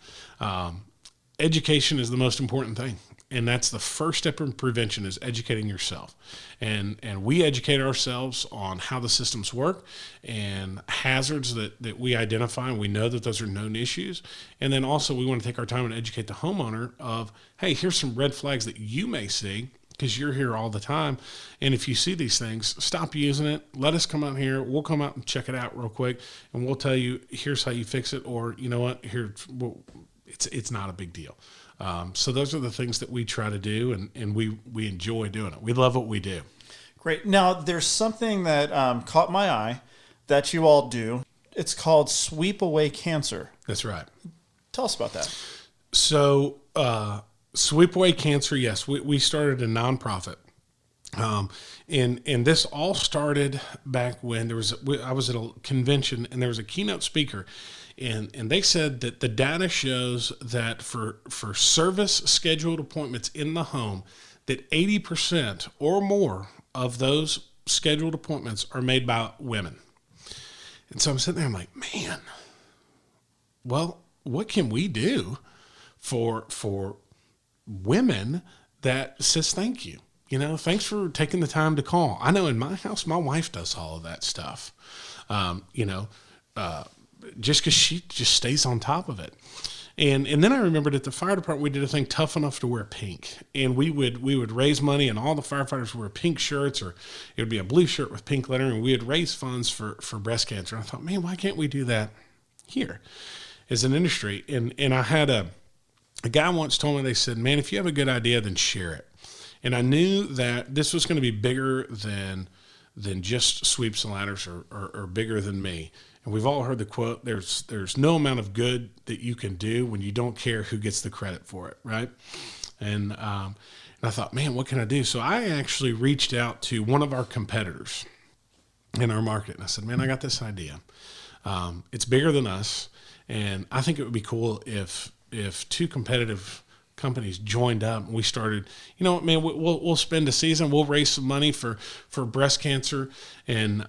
Education is the most important thing. And that's the first step in prevention, is educating yourself. And we educate ourselves on how the systems work and hazards that we identify, and we know that those are known issues. And then also we want to take our time and educate the homeowner of, hey, here's some red flags that you may see because you're here all the time. And if you see these things, stop using it. Let us come out here. We'll come out and check it out real quick, and we'll tell you, here's how you fix it, or you know what, it's not a big deal. So those are the things that we try to do, and we enjoy doing it. We love what we do. Great. Now, there's something that caught my eye that you all do. It's called Sweep Away Cancer. That's right. Tell us about that. So Sweep Away Cancer, yes, we started a nonprofit. And this all started back when I was at a convention, and there was a keynote speaker. And they said that the data shows that for service scheduled appointments in the home, that 80% or more of those scheduled appointments are made by women. And so I'm sitting there, I'm like, man, well, what can we do for women that says thank you? Thanks for taking the time to call. I know in my house, my wife does all of that stuff. Just because she just stays on top of it. And then I remembered at the fire department, we did a thing, Tough Enough to Wear Pink. And we would raise money, and all the firefighters would wear pink shirts, or it would be a blue shirt with pink lettering, and we would raise funds for breast cancer. And I thought, man, why can't we do that here as an industry? And I had a guy once told me, they said, man, if you have a good idea, then share it. And I knew that this was going to be bigger than just Sweeps and Ladders or bigger than me. And we've all heard the quote, there's no amount of good that you can do when you don't care who gets the credit for it, right? And I thought, man, what can I do? So I actually reached out to one of our competitors in our market, and I said, man, I got this idea. It's bigger than us, and I think it would be cool if two competitive companies joined up and we started, man, we'll spend a season, we'll raise some money for breast cancer and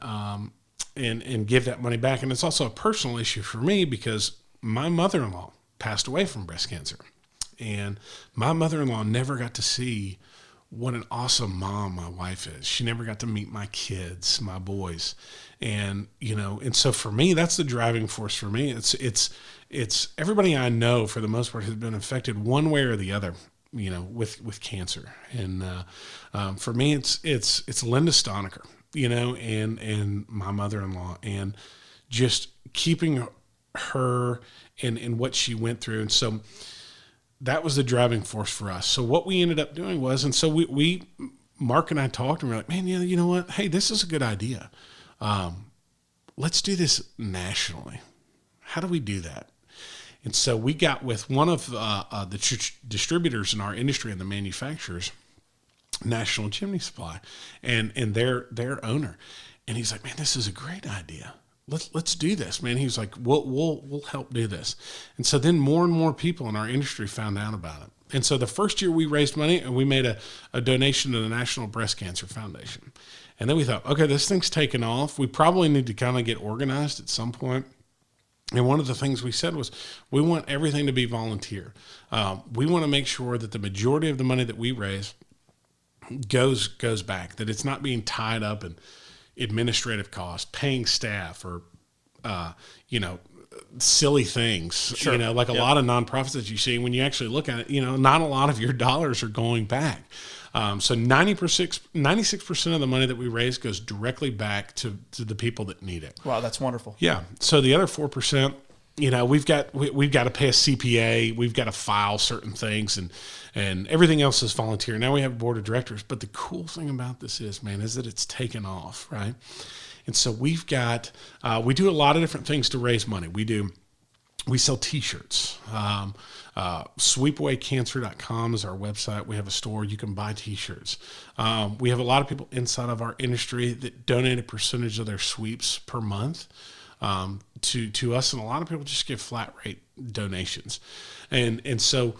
give that money back. And it's also a personal issue for me because my mother-in-law passed away from breast cancer, and my mother-in-law never got to see what an awesome mom my wife is. She never got to meet my kids, my boys. And, and so for me, that's the driving force for me. It's everybody I know for the most part has been affected one way or the other, with cancer. And for me, it's Linda Stonecker, and my mother-in-law, and just keeping her and what she went through. And so that was the driving force for us. So what we ended up doing was, and so we Mark and I talked, and we're like, man, you know what? Hey, this is a good idea. Let's do this nationally. How do we do that? And so we got with one of the distributors in our industry and the manufacturers, National Chimney Supply, and their owner. And he's like, man, this is a great idea. Let's do this, man. He was like, we'll help do this. And so then more and more people in our industry found out about it. And so the first year we raised money and we made a donation to the National Breast Cancer Foundation. And then we thought, okay, this thing's taken off. We probably need to kind of get organized at some point. And one of the things we said was, we want everything to be volunteer. We want to make sure that the majority of the money that we raise goes back, that it's not being tied up in administrative costs, paying staff, or, silly things, Sure. Like a lot of nonprofits that you see, when you actually look at it, not a lot of your dollars are going back. So 96% of the money that we raise goes directly back to the people that need it. Wow, that's wonderful. Yeah. So the other 4%, we've got to pay a CPA, we've got to file certain things, and everything else is volunteer. Now we have a board of directors, but the cool thing about this is that it's taken off, right? And so we've got, we do a lot of different things to raise money. We sell T-shirts. Sweepawaycancer.com is our website. We have a store. You can buy T-shirts. We have a lot of people inside of our industry that donate a percentage of their sweeps per month to us, and a lot of people just give flat rate donations. And so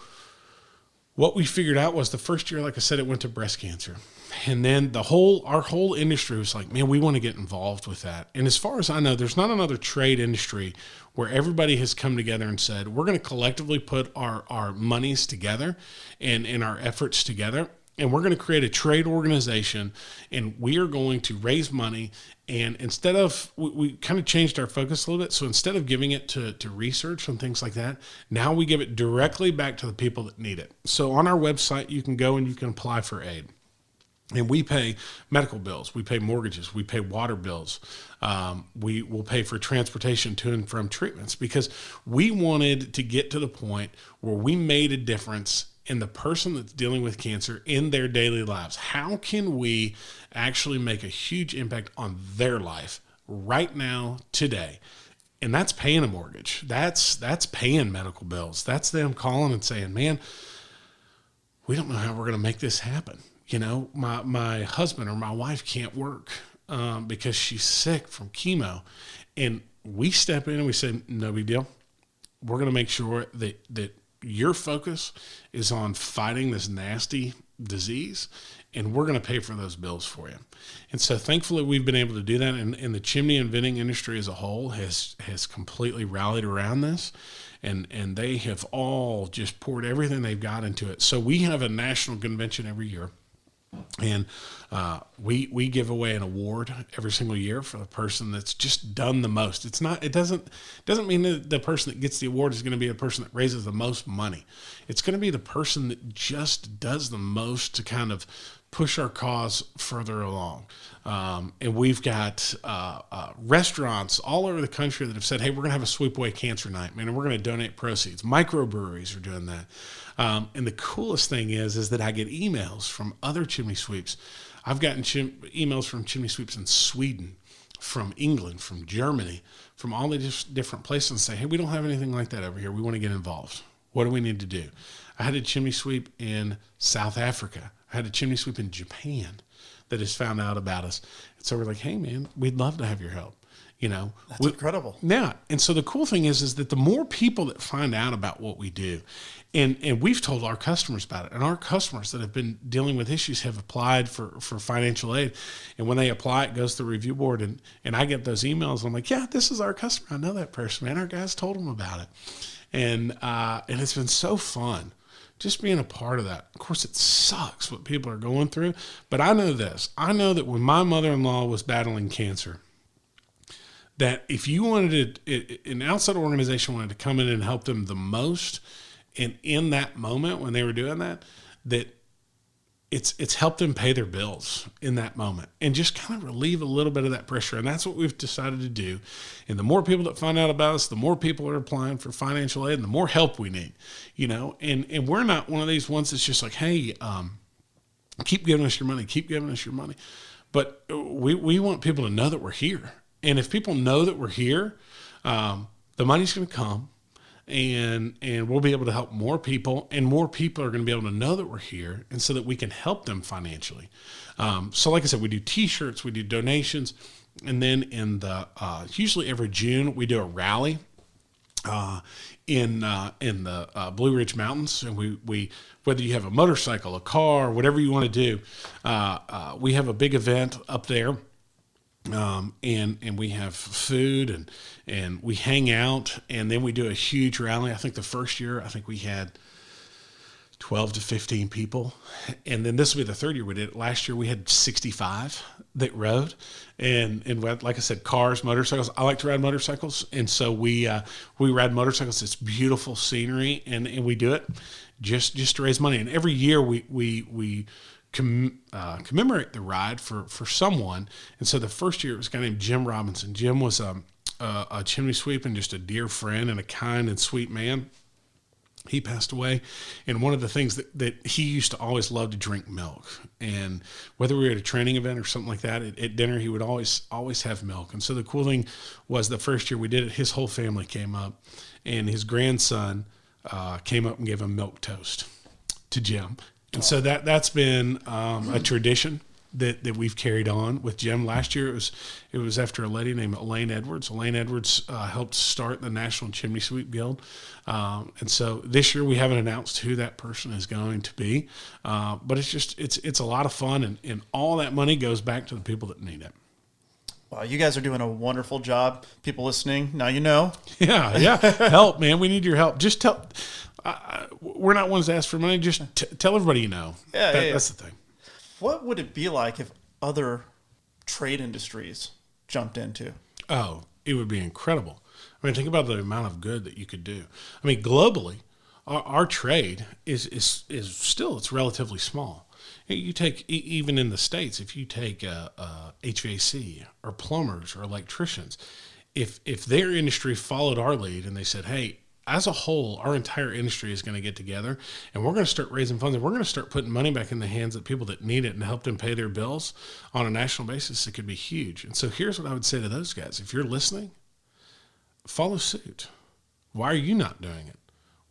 what we figured out was, the first year, like I said, it went to breast cancer. And then our whole industry was like, man, we want to get involved with that. And as far as I know, there's not another trade industry where everybody has come together and said, we're going to collectively put our monies together and our efforts together, and we're going to create a trade organization, and we are going to raise money. And instead of, we kind of changed our focus a little bit. So instead of giving it to research and things like that, now we give it directly back to the people that need it. So on our website, you can go and you can apply for aid. And we pay medical bills, we pay mortgages, we pay water bills. We will pay for transportation to and from treatments, because we wanted to get to the point where we made a difference in the person that's dealing with cancer in their daily lives. How can we actually make a huge impact on their life right now, today? And that's paying a mortgage. That's paying medical bills. That's them calling and saying, man, we don't know how we're going to make this happen. My husband or my wife can't work because she's sick from chemo. And we step in and we say, no big deal. We're going to make sure that your focus is on fighting this nasty disease, and we're going to pay for those bills for you. And so thankfully we've been able to do that. And the chimney and venting industry as a whole has completely rallied around this. And they have all just poured everything they've got into it. So we have a national convention every year. And we give away an award every single year for the person that's just done the most. It doesn't mean that the person that gets the award is going to be the person that raises the most money. It's going to be the person that just does the most to kind of push our cause further along. And we've got restaurants all over the country that have said, hey, we're going to have a Sweep Away Cancer Night, man, and we're going to donate proceeds. Microbreweries are doing that. And the coolest thing is that I get emails from other chimney sweeps. I've gotten emails from chimney sweeps in Sweden, from England, from Germany, from all the different places, and say, hey, we don't have anything like that over here. We want to get involved. What do we need to do? I had a chimney sweep in South Africa. I had a chimney sweep in Japan that has found out about us. And so we're like, hey, man, we'd love to have your help. That's incredible. Yeah. And so the cool thing is that the more people that find out about what we do, and we've told our customers about it, and our customers that have been dealing with issues have applied for financial aid. And when they apply, it goes to the review board, and I get those emails. And I'm like, yeah, this is our customer. I know that person, man. Our guys told them about it. And it's been so fun just being a part of that. Of course, it sucks what people are going through, but I know this. I know that when my mother-in-law was battling cancer, that if you wanted an outside organization wanted to come in and help them the most, and in that moment when they were doing that, that it's helped them pay their bills in that moment and just kind of relieve a little bit of that pressure. And that's what we've decided to do. And the more people that find out about us, the more people are applying for financial aid and the more help we need, and we're not one of these ones that's just like, hey, keep giving us your money, keep giving us your money. But we want people to know that we're here. And if people know that we're here, the money's going to come. And we'll be able to help more people, and more people are going to be able to know that we're here, and so that we can help them financially. So like I said, we do T-shirts, we do donations, and then in the usually every June we do a rally in the Blue Ridge Mountains, and we whether you have a motorcycle, a car, whatever you want to do, we have a big event up there. And we have food and we hang out, and then we do a huge rally. I think the first year, I think we had 12 to 15 people. And then this will be the third year we did it. Last year we had 65 that rode, and like I said, cars, motorcycles. I like to ride motorcycles. And so we ride motorcycles. It's beautiful scenery, and we do it just to raise money. And every year we commemorate the ride for someone. And so the first year it was a guy named Jim Robinson. Jim was a chimney sweep and just a dear friend and a kind and sweet man. He passed away, and one of the things that he used to always love to drink milk. And whether we were at a training event or something like that, at dinner he would always have milk. And so the cool thing was, the first year we did it, his whole family came up, and his grandson came up and gave a milk toast to Jim. And so that's been a tradition that we've carried on with Jim. Last year it was after a lady named Elaine Edwards. Elaine Edwards helped start the National Chimney Sweep Guild. And so this year we haven't announced who that person is going to be. But it's a lot of fun, and all that money goes back to the people that need it. Wow, you guys are doing a wonderful job. People listening, now you know. Yeah. Help, man. We need your help. Just tell... we're not ones to ask for money. Just tell everybody you know. Yeah. That's the thing. What would it be like if other trade industries jumped into? Oh, it would be incredible. I mean, think about the amount of good that you could do. I mean, globally, our trade is still, it's relatively small. You take, even in the States, if you take HVAC or plumbers or electricians, if their industry followed our lead and they said, hey, as a whole, our entire industry is going to get together, and we're going to start raising funds, and we're going to start putting money back in the hands of people that need it and help them pay their bills on a national basis. It could be huge. And so here's what I would say to those guys. If you're listening, follow suit. Why are you not doing it?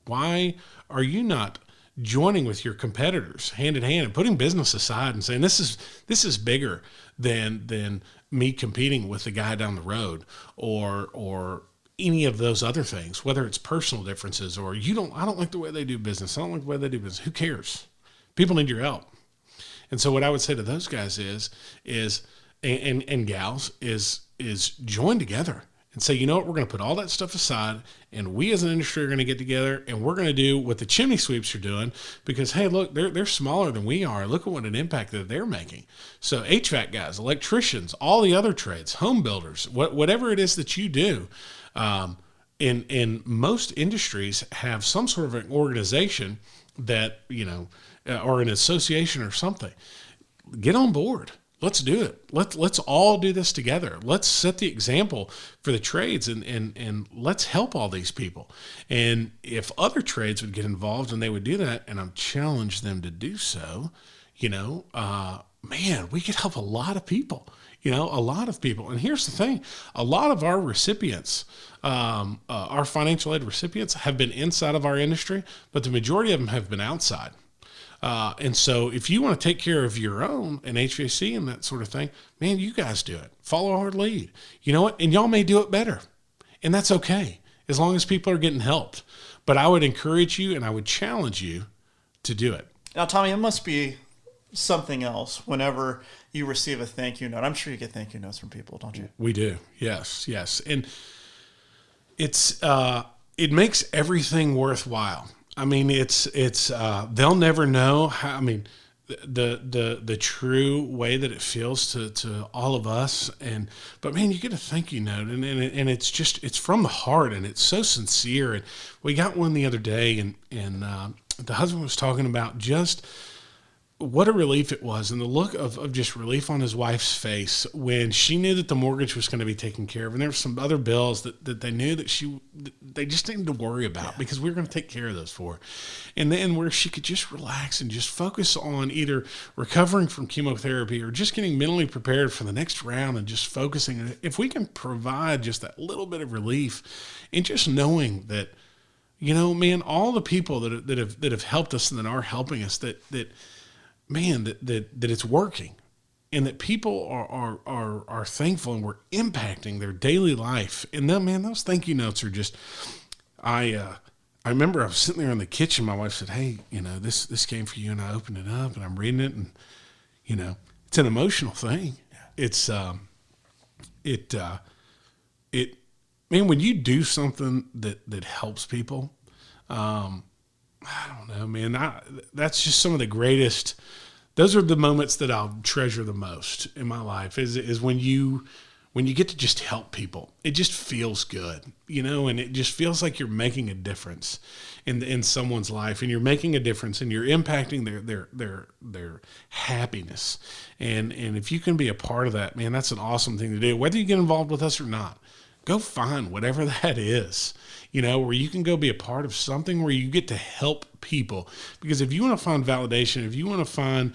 Why are you not joining with your competitors hand in hand and putting business aside and saying, this is bigger than me competing with the guy down the road or any of those other things, whether it's personal differences or I don't like the way they do business. I don't like the way they do business. Who cares? People need your help. And so what I would say to those guys is and gals is join together and say, you know what, we're going to put all that stuff aside, and we as an industry are going to get together, and we're going to do what the chimney sweeps are doing, because, hey, look, they're smaller than we are. Look at what an impact that they're making. So HVAC guys, electricians, all the other trades, home builders, whatever it is that you do, in most industries have some sort of an organization that, or an association or something. Get on board. Let's do it. Let's all do this together. Let's set the example for the trades and let's help all these people. And if other trades would get involved and they would do that, and I've challenged them to do so, man, we could help a lot of people. A lot of people. And here's the thing. A lot of our recipients, our financial aid recipients, have been inside of our industry, but the majority of them have been outside. And so if you want to take care of your own and HVAC and that sort of thing, man, you guys do it. Follow our lead. You know what? And y'all may do it better. And that's okay, as long as people are getting helped. But I would encourage you and I would challenge you to do it. Now, Tommy, it must be something else whenever you receive a thank you note. I'm sure you get thank you notes from people, don't you? We do. Yes. And it's, it makes everything worthwhile. I mean, it's they'll never know how, the true way that it feels to all of us. But man, you get a thank you note and it's from the heart and it's so sincere. And we got one the other day and the husband was talking about just what a relief it was, and the look of just relief on his wife's face when she knew that the mortgage was going to be taken care of, and there were some other bills that they knew that they just didn't need to worry about because we were going to take care of those for her. And then where she could just relax and just focus on either recovering from chemotherapy or just getting mentally prepared for the next round and just focusing. If we can provide just that little bit of relief and just knowing that, man, all the people that have helped us and that are helping us, that it's working, and that people are thankful, and we're impacting their daily life. And then, man, those thank you notes are just, I remember I was sitting there in the kitchen. My wife said, "Hey, this came for you," and I opened it up and I'm reading it, and it's an emotional thing. It's man, when you do something that helps people, I don't know, man. That's just some of the greatest. Those are the moments that I'll treasure the most in my life. Is when you get to just help people. It just feels good, and it just feels like you're making a difference in someone's life, and you're making a difference, and you're impacting their happiness. And if you can be a part of that, man, that's an awesome thing to do. Whether you get involved with us or not, go find whatever that is. Where you can go be a part of something where you get to help people. Because if you want to find validation, if you want to find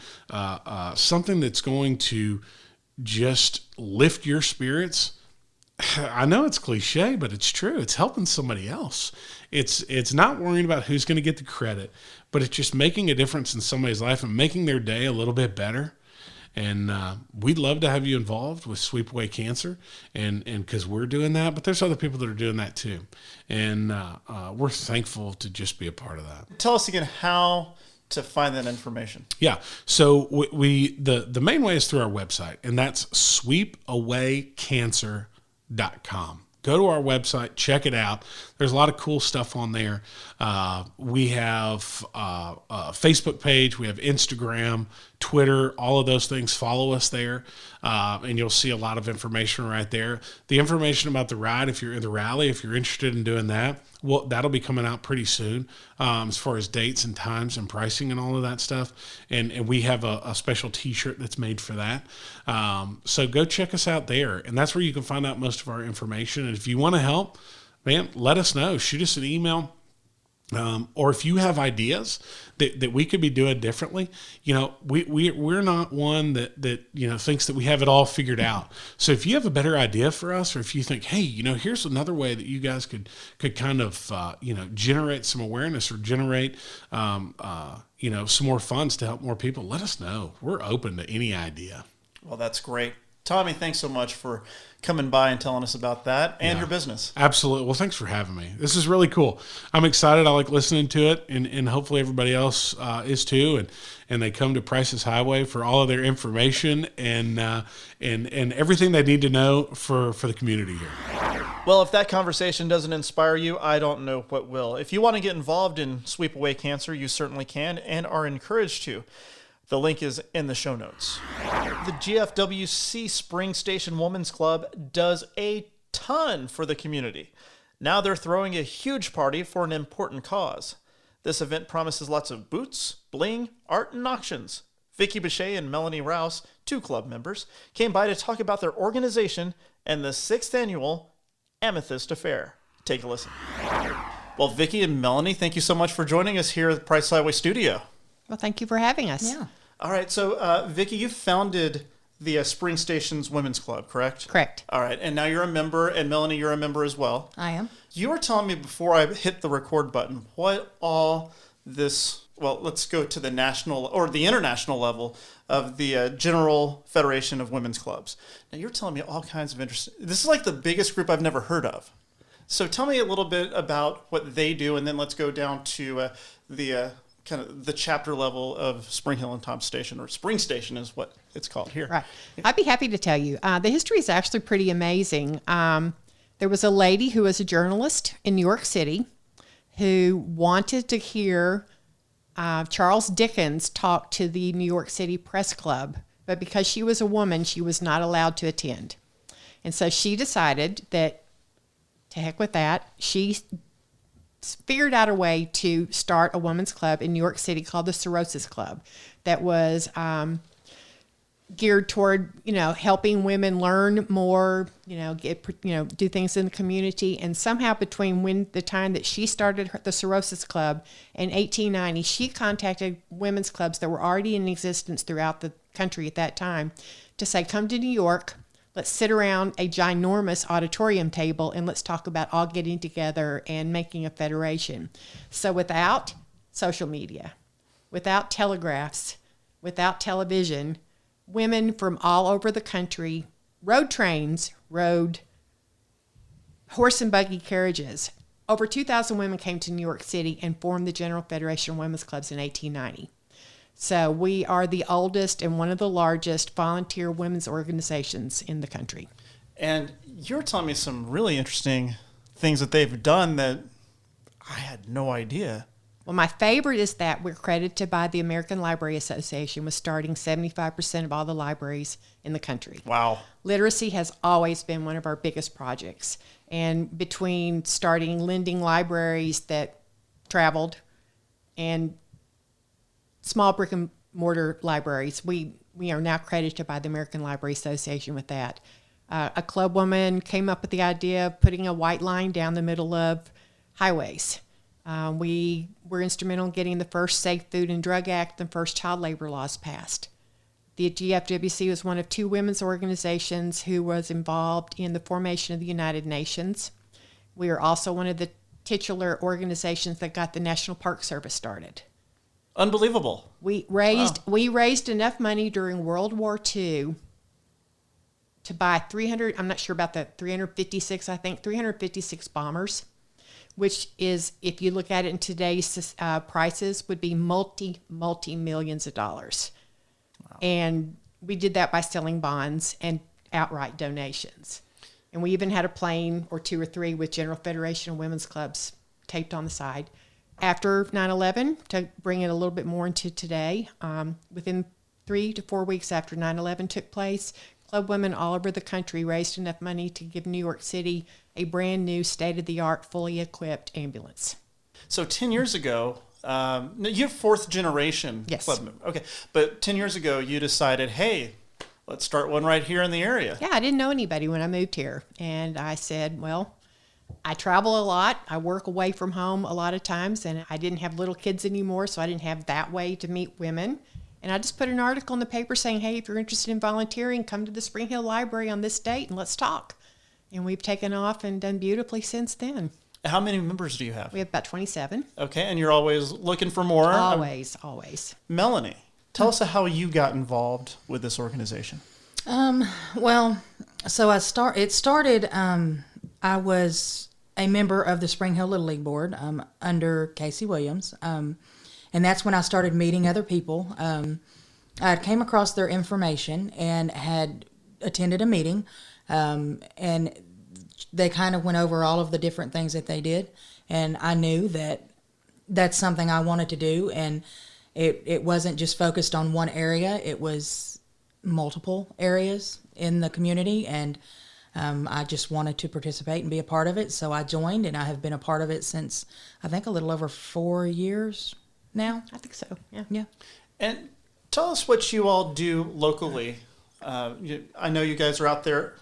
something that's going to just lift your spirits, I know it's cliche, but it's true. It's helping somebody else. It's not worrying about who's going to get the credit, but it's just making a difference in somebody's life and making their day a little bit better. And we'd love to have you involved with Sweep Away Cancer, and because we're doing that, but there's other people that are doing that too. And we're thankful to just be a part of that. Tell us again how to find that information. Yeah. So the main way is through our website, and that's sweepawaycancer.com. Go to our website, check it out. There's a lot of cool stuff on there. We have a Facebook page. We have Instagram, Twitter, all of those things. Follow us there, and you'll see a lot of information right there. The information about the ride, if you're in the rally, if you're interested in doing that, well, that'll be coming out pretty soon, as far as dates and times and pricing and all of that stuff. And we have a special T-shirt that's made for that. So go check us out there, and that's where you can find out most of our information. And if you want to help, man, let us know. Shoot us an email. Or if you have ideas that we could be doing differently, we're not one that thinks that we have it all figured out. So if you have a better idea for us, or if you think, hey, here's another way that you guys could kind of generate some awareness, or generate some more funds to help more people, let us know. We're open to any idea. Well, that's great. Tommy, thanks so much for coming by and telling us about that and your business. Absolutely. Well, thanks for having me. This is really cool. I'm excited. I like listening to it, and hopefully everybody else is too. And they come to Price's Highway for all of their information and everything they need to know for the community here. Well, if that conversation doesn't inspire you, I don't know what will. If you want to get involved in Sweep Away Cancer, you certainly can and are encouraged to. The link is in the show notes. The GFWC Spring Station Women's Club does a ton for the community. Now they're throwing a huge party for an important cause. This event promises lots of boots, bling, art, and auctions. Vicky Bechet and Melanie Rouse, 2 club members, came by to talk about their organization and the 6th annual Amethyst Affair. Take a listen. Well, Vicky and Melanie, thank you so much for joining us here at the Price Highway Studio. Well, thank you for having us. Yeah. All right, so Vicky, you founded the Spring Stations Women's Club, correct? Correct. All right, and now you're a member, and Melanie, you're a member as well. I am. You were telling me before I hit the record button what all this, well, let's go to the national or the international level of the General Federation of Women's Clubs. Now, you're telling me all kinds of interesting, this is like the biggest group I've never heard of. So tell me a little bit about what they do, and then let's go down to the kind of the chapter level of Spring Hill and Tom Station, or Spring Station is what it's called here. Right. I'd be happy to tell you. The history is actually pretty amazing. There was a lady who was a journalist in New York City who wanted to hear Charles Dickens talk to the New York City Press Club, but because she was a woman, she was not allowed to attend. And so she decided that, to heck with that, she figured out a way to start a women's club in New York City called the Cirrhosis Club that was geared toward, helping women learn more, do things in the community. And somehow between the time that she started the Cirrhosis Club in 1890, she contacted women's clubs that were already in existence throughout the country at that time to say, come to New York, let's sit around a ginormous auditorium table and let's talk about all getting together and making a federation. So without social media, without telegraphs, without television, women from all over the country rode trains, rode horse and buggy carriages. Over 2,000 women came to New York City and formed the General Federation of Women's Clubs in 1890. So we are the oldest and one of the largest volunteer women's organizations in the country. And you're telling me some really interesting things that they've done that I had no idea. Well, my favorite is that we're credited by the American Library Association with starting 75% of all the libraries in the country. Wow. Literacy has always been one of our biggest projects. And between starting lending libraries that traveled and small brick and mortar libraries, we are now credited by the American Library Association with that. A club woman came up with the idea of putting a white line down the middle of highways. We were instrumental in getting the first Safe Food and Drug Act and first child labor laws passed. The GFWC was one of two women's organizations who was involved in the formation of the United Nations. We are also one of the titular organizations that got the National Park Service started. Unbelievable. We raised enough money during World War II to buy 356 bombers, which is, if you look at it in today's prices, would be multi-millions of dollars. Wow. And we did that by selling bonds and outright donations. And we even had a plane or two or three with General Federation of Women's Clubs taped on the side. After 9/11, to bring it a little bit more into today, within 3 to 4 weeks after 9/11 took place, club women all over the country raised enough money to give New York City a brand new state-of-the-art, fully equipped ambulance. So 10 years ago, you're fourth generation yes. club member. Okay, but 10 years ago, you decided, hey, let's start one right here in the area. Yeah, I didn't know anybody when I moved here. And I said, well, I travel a lot. I work away from home a lot of times, and I didn't have little kids anymore, so I didn't have that way to meet women. And I just put an article in the paper saying, hey, if you're interested in volunteering, come to the Spring Hill Library on this date and let's talk. And we've taken off and done beautifully since then. How many members do you have? We have about 27. Okay, and you're always looking for more? Always. Melanie, tell us how you got involved with this organization. Well, so it started, I was a member of the Spring Hill Little League Board under Casey Williams, and that's when I started meeting other people. I came across their information and had attended a meeting, and they kind of went over all of the different things that they did, and I knew that that's something I wanted to do, and it wasn't just focused on one area, it was multiple areas in the community, and I just wanted to participate and be a part of it, so I joined, and I have been a part of it since, I think, a little over 4 years now. I think so, yeah. Yeah. And tell us what you all do locally. I know you guys are out there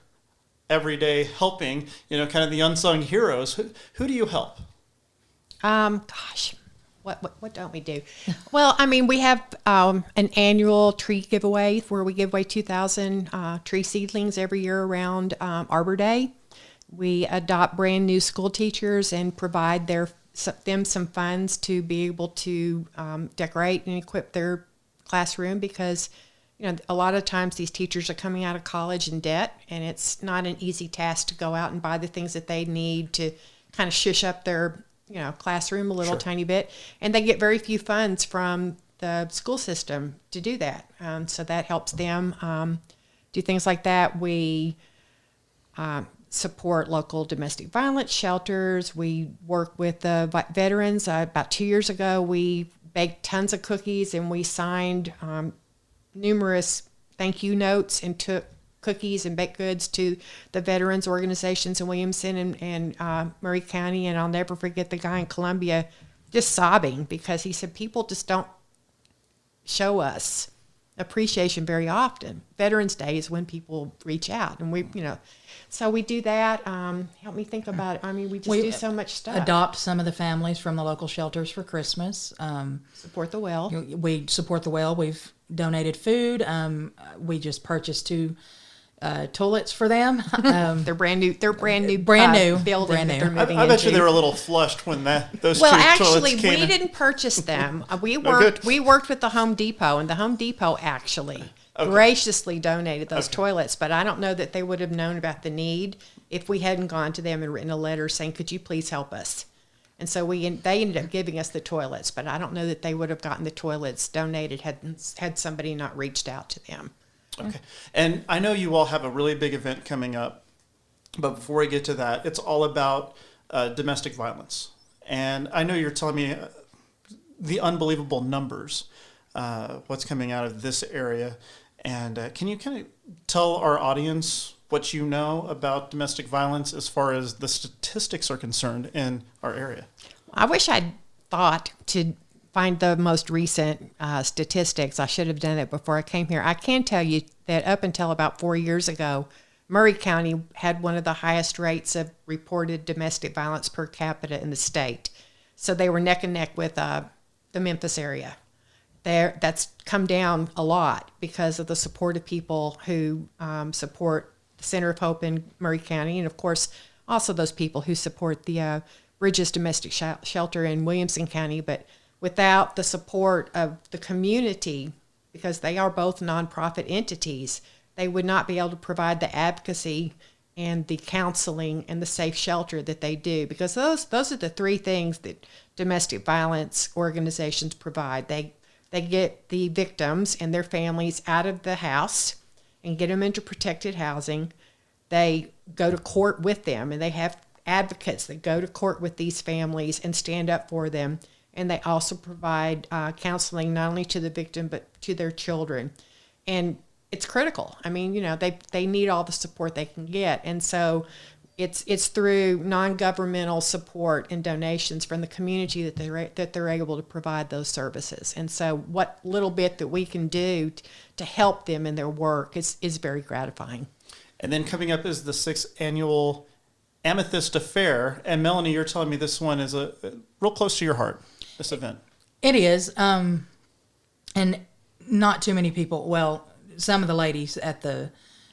every day helping, kind of the unsung heroes. Who do you help? What don't we do? Well, I mean, we have an annual tree giveaway where we give away 2,000 tree seedlings every year around Arbor Day. We adopt brand new school teachers and provide them some funds to be able to decorate and equip their classroom, because a lot of times these teachers are coming out of college in debt, and it's not an easy task to go out and buy the things that they need to kind of shush up their classroom a little tiny bit. And they get very few funds from the school system to do that. So that helps them do things like that. We support local domestic violence shelters. We work with the veterans. About 2 years ago, we baked tons of cookies, and we signed numerous thank you notes and took cookies and baked goods to the veterans organizations in Williamson and Murray County. And I'll never forget the guy in Columbia just sobbing because he said people just don't show us appreciation very often. Veterans Day is when people reach out, and we, so we do that. Help me think about it. I mean, we do so much stuff. Adopt some of the families from the local shelters for Christmas. Support the well. We support the well. We've donated food. We just purchased 2 toilets for them. They're brand new. They're brand new. Brand new. Building Brand that new. they're moving I bet you into. they were a little flushed when those Well, two actually, toilets came we in. didn't purchase them. We good. worked with the Home Depot, and the Home Depot actually graciously donated those toilets. But I don't know that they would have known about the need if we hadn't gone to them and written a letter saying, "Could you please help us?" And so they ended up giving us the toilets. But I don't know that they would have gotten the toilets donated had somebody not reached out to them. Okay. And I know you all have a really big event coming up, but before we get to that, it's all about domestic violence. And I know you're telling me the unbelievable numbers, what's coming out of this area. And can you kind of tell our audience what you know about domestic violence as far as the statistics are concerned in our area? I wish I'd thought to find the most recent statistics. I should have done it before I came here. I can tell you that up until about 4 years ago, Murray County had one of the highest rates of reported domestic violence per capita in the state. So they were neck and neck with the Memphis area. That's come down a lot because of the support of people who support the Center of Hope in Murray County, and of course also those people who support the Bridges Domestic Shelter in Williamson County. But without the support of the community, because they are both nonprofit entities, they would not be able to provide the advocacy and the counseling and the safe shelter that they do, because those are the 3 things that domestic violence organizations provide. They get the victims and their families out of the house and get them into protected housing. They go to court with them, and they have advocates that go to court with these families and stand up for them. And they also provide counseling not only to the victim but to their children. And it's critical. I mean, they need all the support they can get. And so it's through non-governmental support and donations from the community that they're able to provide those services. And so what little bit that we can do to help them in their work is very gratifying. And then coming up is the 6th annual Amethyst Affair. And Melanie, you're telling me this one is real close to your heart, this event. It is. And not too many people, well, some of the ladies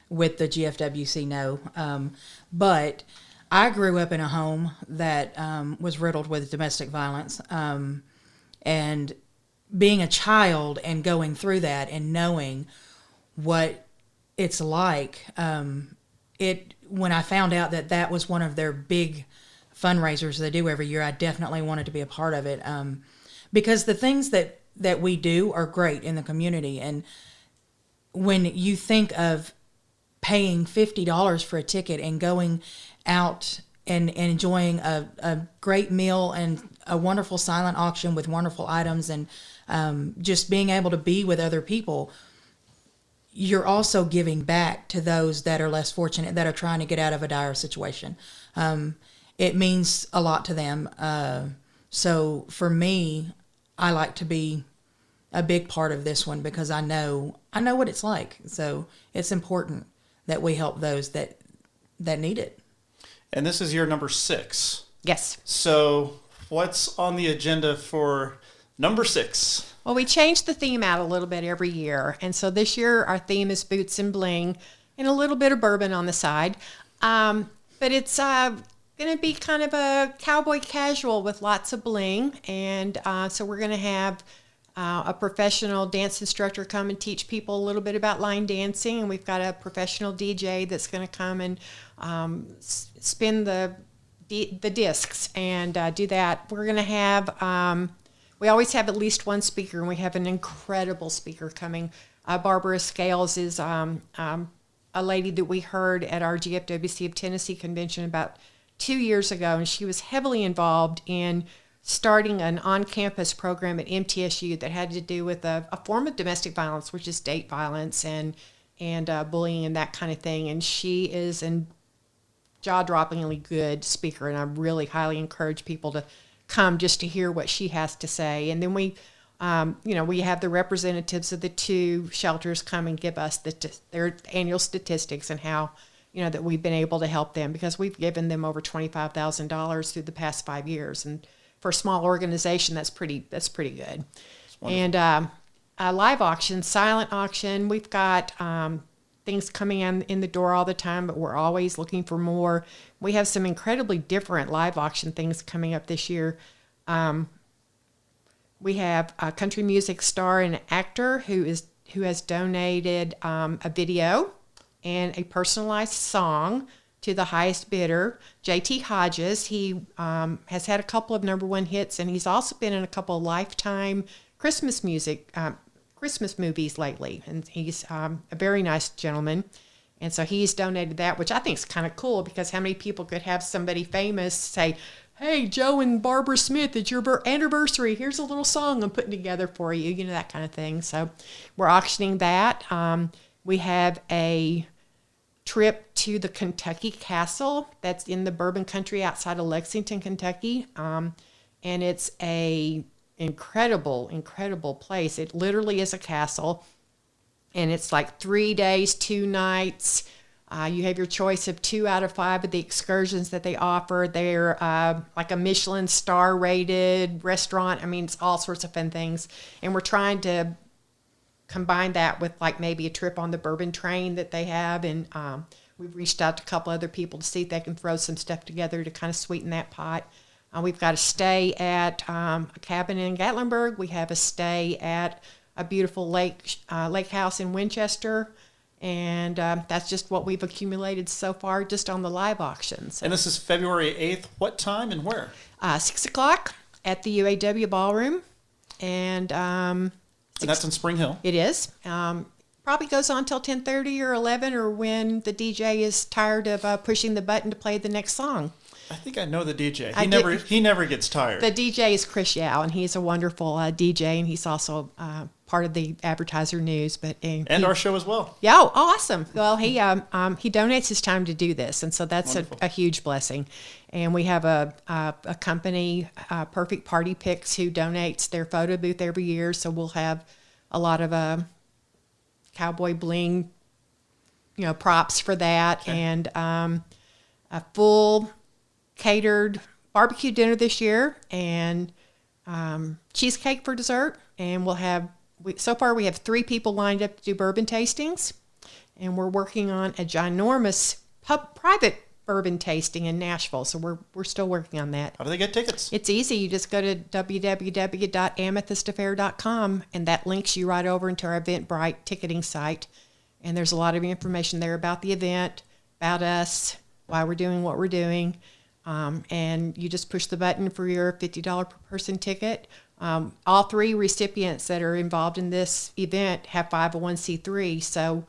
with the GFWC know. But I grew up in a home that was riddled with domestic violence. And being a child and going through that and knowing what it's like, when I found out that was one of their big fundraisers they do every year, I definitely wanted to be a part of it. Because the things that we do are great in the community. And when you think of paying $50 for a ticket and going out and enjoying a great meal and a wonderful silent auction with wonderful items and just being able to be with other people, you're also giving back to those that are less fortunate, that are trying to get out of a dire situation. It means a lot to them. So for me, I like to be a big part of this one because I know what it's like. So it's important that we help those that need it. And this is year number 6. Yes. So what's on the agenda for number 6? Well, we change the theme out a little bit every year. And so this year our theme is boots and bling and a little bit of bourbon on the side. But it's going to be kind of a cowboy casual with lots of bling. And so we're going to have a professional dance instructor come and teach people a little bit about line dancing. And we've got a professional DJ that's going to come and spin the discs and do that. We're going to have... we always have at least one speaker, and we have an incredible speaker coming. Barbara Scales is a lady that we heard at our GFWC of Tennessee convention about 2 years ago, and she was heavily involved in starting an on-campus program at MTSU that had to do with a form of domestic violence, which is date violence, and and bullying and that kind of thing. And she is a jaw-droppingly good speaker, and I really highly encourage people to come just to hear what she has to say. And then we have the representatives of the two shelters come and give us their annual statistics and how, that we've been able to help them, because we've given them over $25,000 through the past 5 years. And for a small organization, that's pretty good. And a live auction, silent auction, we've got things coming in the door all the time, but we're always looking for more. We have some incredibly different live auction things coming up this year. We have a country music star and actor who has donated a video and a personalized song to the highest bidder, J.T. Hodges. He has had a couple of number one hits, and he's also been in a couple of Lifetime Christmas movies lately. And he's a very nice gentleman. And so he's donated that, which I think is kind of cool, because how many people could have somebody famous say, hey, Joe and Barbara Smith, it's your anniversary. Here's a little song I'm putting together for you, that kind of thing. So we're auctioning that. We have a trip to the Kentucky Castle that's in the Bourbon Country outside of Lexington, Kentucky. And it's a incredible place. It literally is a castle. And it's like 3 days, 2 nights. You have your choice of 2 out of 5 of the excursions that they offer. They're like a Michelin star rated restaurant. I mean, it's all sorts of fun things. And we're trying to combine that with like maybe a trip on the bourbon train that they have. And we've reached out to a couple other people to see if they can throw some stuff together to kind of sweeten that pot. We've got a stay at a cabin in Gatlinburg. We have a stay at a beautiful lake house in Winchester. And that's just what we've accumulated so far just on the live auctions. And this is February 8th. What time and where? 6 o'clock at the UAW Ballroom. And that's in Spring Hill. It is. Probably goes on till 10:30 or 11, or when the DJ is tired of pushing the button to play the next song. I think I know the DJ. I He never gets tired. The DJ is Chris Yao, and he's a wonderful DJ, and he's also part of the Advertiser News. And our show as well. Yeah, oh, awesome. Well, he donates his time to do this, and so that's a huge blessing. And we have a company, Perfect Party Pics, who donates their photo booth every year. So we'll have a lot of cowboy bling, props for that, okay. And a full catered barbecue dinner this year, and cheesecake for dessert. And so far we have 3 people lined up to do bourbon tastings, and we're working on a ginormous private bourbon tasting in Nashville. So we're still working on that. How do they get tickets? It's easy. You just go to www.amethystaffair.com, and that links you right over into our Eventbrite ticketing site. And there's a lot of information there about the event, about us, why we're doing what we're doing. And you just push the button for your $50 per person ticket. All 3 recipients that are involved in this event have 501c3. So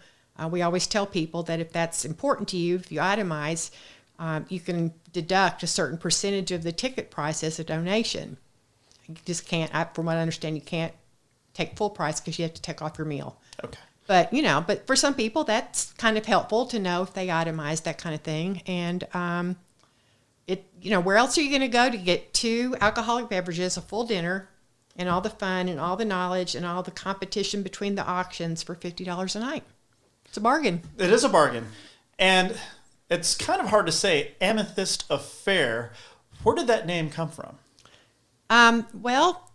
we always tell people that if that's important to you, if you itemize, you can deduct a certain percentage of the ticket price as a donation. You just can't, from what I understand, you can't take full price because you have to take off your meal. Okay. But, but for some people, that's kind of helpful to know if they itemize that kind of thing. And, where else are you going to go to get 2 alcoholic beverages, a full dinner, and all the fun and all the knowledge and all the competition between the auctions for $50 a night? It's a bargain. It is a bargain. And it's kind of hard to say, Amethyst Affair. Where did that name come from? Well,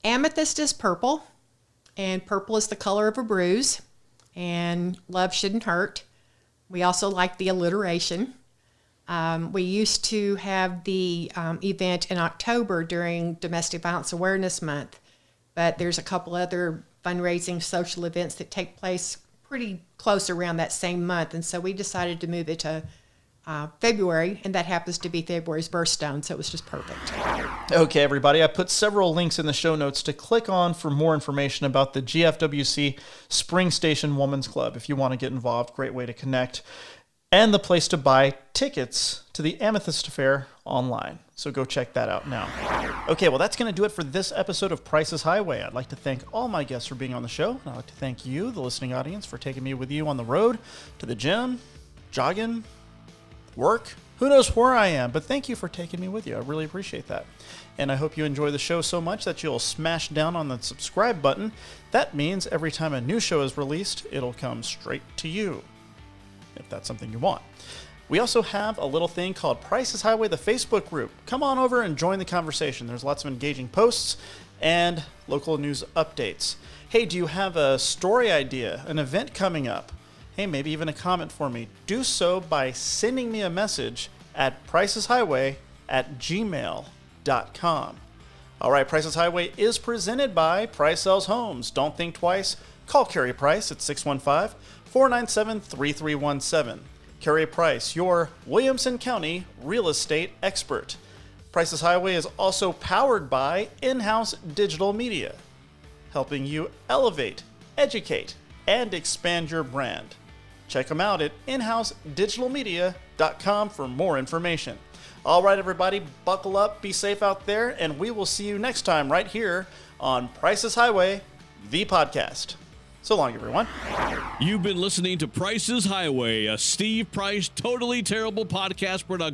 amethyst is purple, and purple is the color of a bruise, and love shouldn't hurt. We also like the alliteration. We used to have the event in October during Domestic Violence Awareness Month, but there's a couple other fundraising social events that take place pretty close around that same month, and so we decided to move it to February, and that happens to be February's birthstone, so it was just perfect. Okay, everybody, I put several links in the show notes to click on for more information about the GFWC Spring Station Women's Club. If you want to get involved, great way to connect. and the place to buy tickets to the Amethyst Affair online. So go check that out now. Okay, well, that's going to do it for this episode of Price's Highway. I'd like to thank all my guests for being on the show. And I'd like to thank you, the listening audience, for taking me with you on the road to the gym, jogging, work. Who knows where I am, but thank you for taking me with you. I really appreciate that. And I hope you enjoy the show so much that you'll smash down on the subscribe button. That means every time a new show is released, it'll come straight to you, if that's something you want. We also have a little thing called Price's Highway, the Facebook group. Come on over and join the conversation. There's lots of engaging posts and local news updates. Hey, do you have a story idea, an event coming up? Hey, maybe even a comment for me. Do so by sending me a message at priceshighway@gmail.com. All right, Price's Highway is presented by Price Sells Homes. Don't think twice. Call Keri Price at 615-497-3317. Keri Price, your Williamson County real estate expert. Price's Highway is also powered by in-house digital media, helping you elevate, educate, and expand your brand. Check them out at inhousedigitalmedia.com for more information. All right, everybody, buckle up, be safe out there, and we will see you next time right here on Price's Highway, the podcast. So long, everyone. You've been listening to Price's Highway, a Steve Price Totally Terrible podcast production.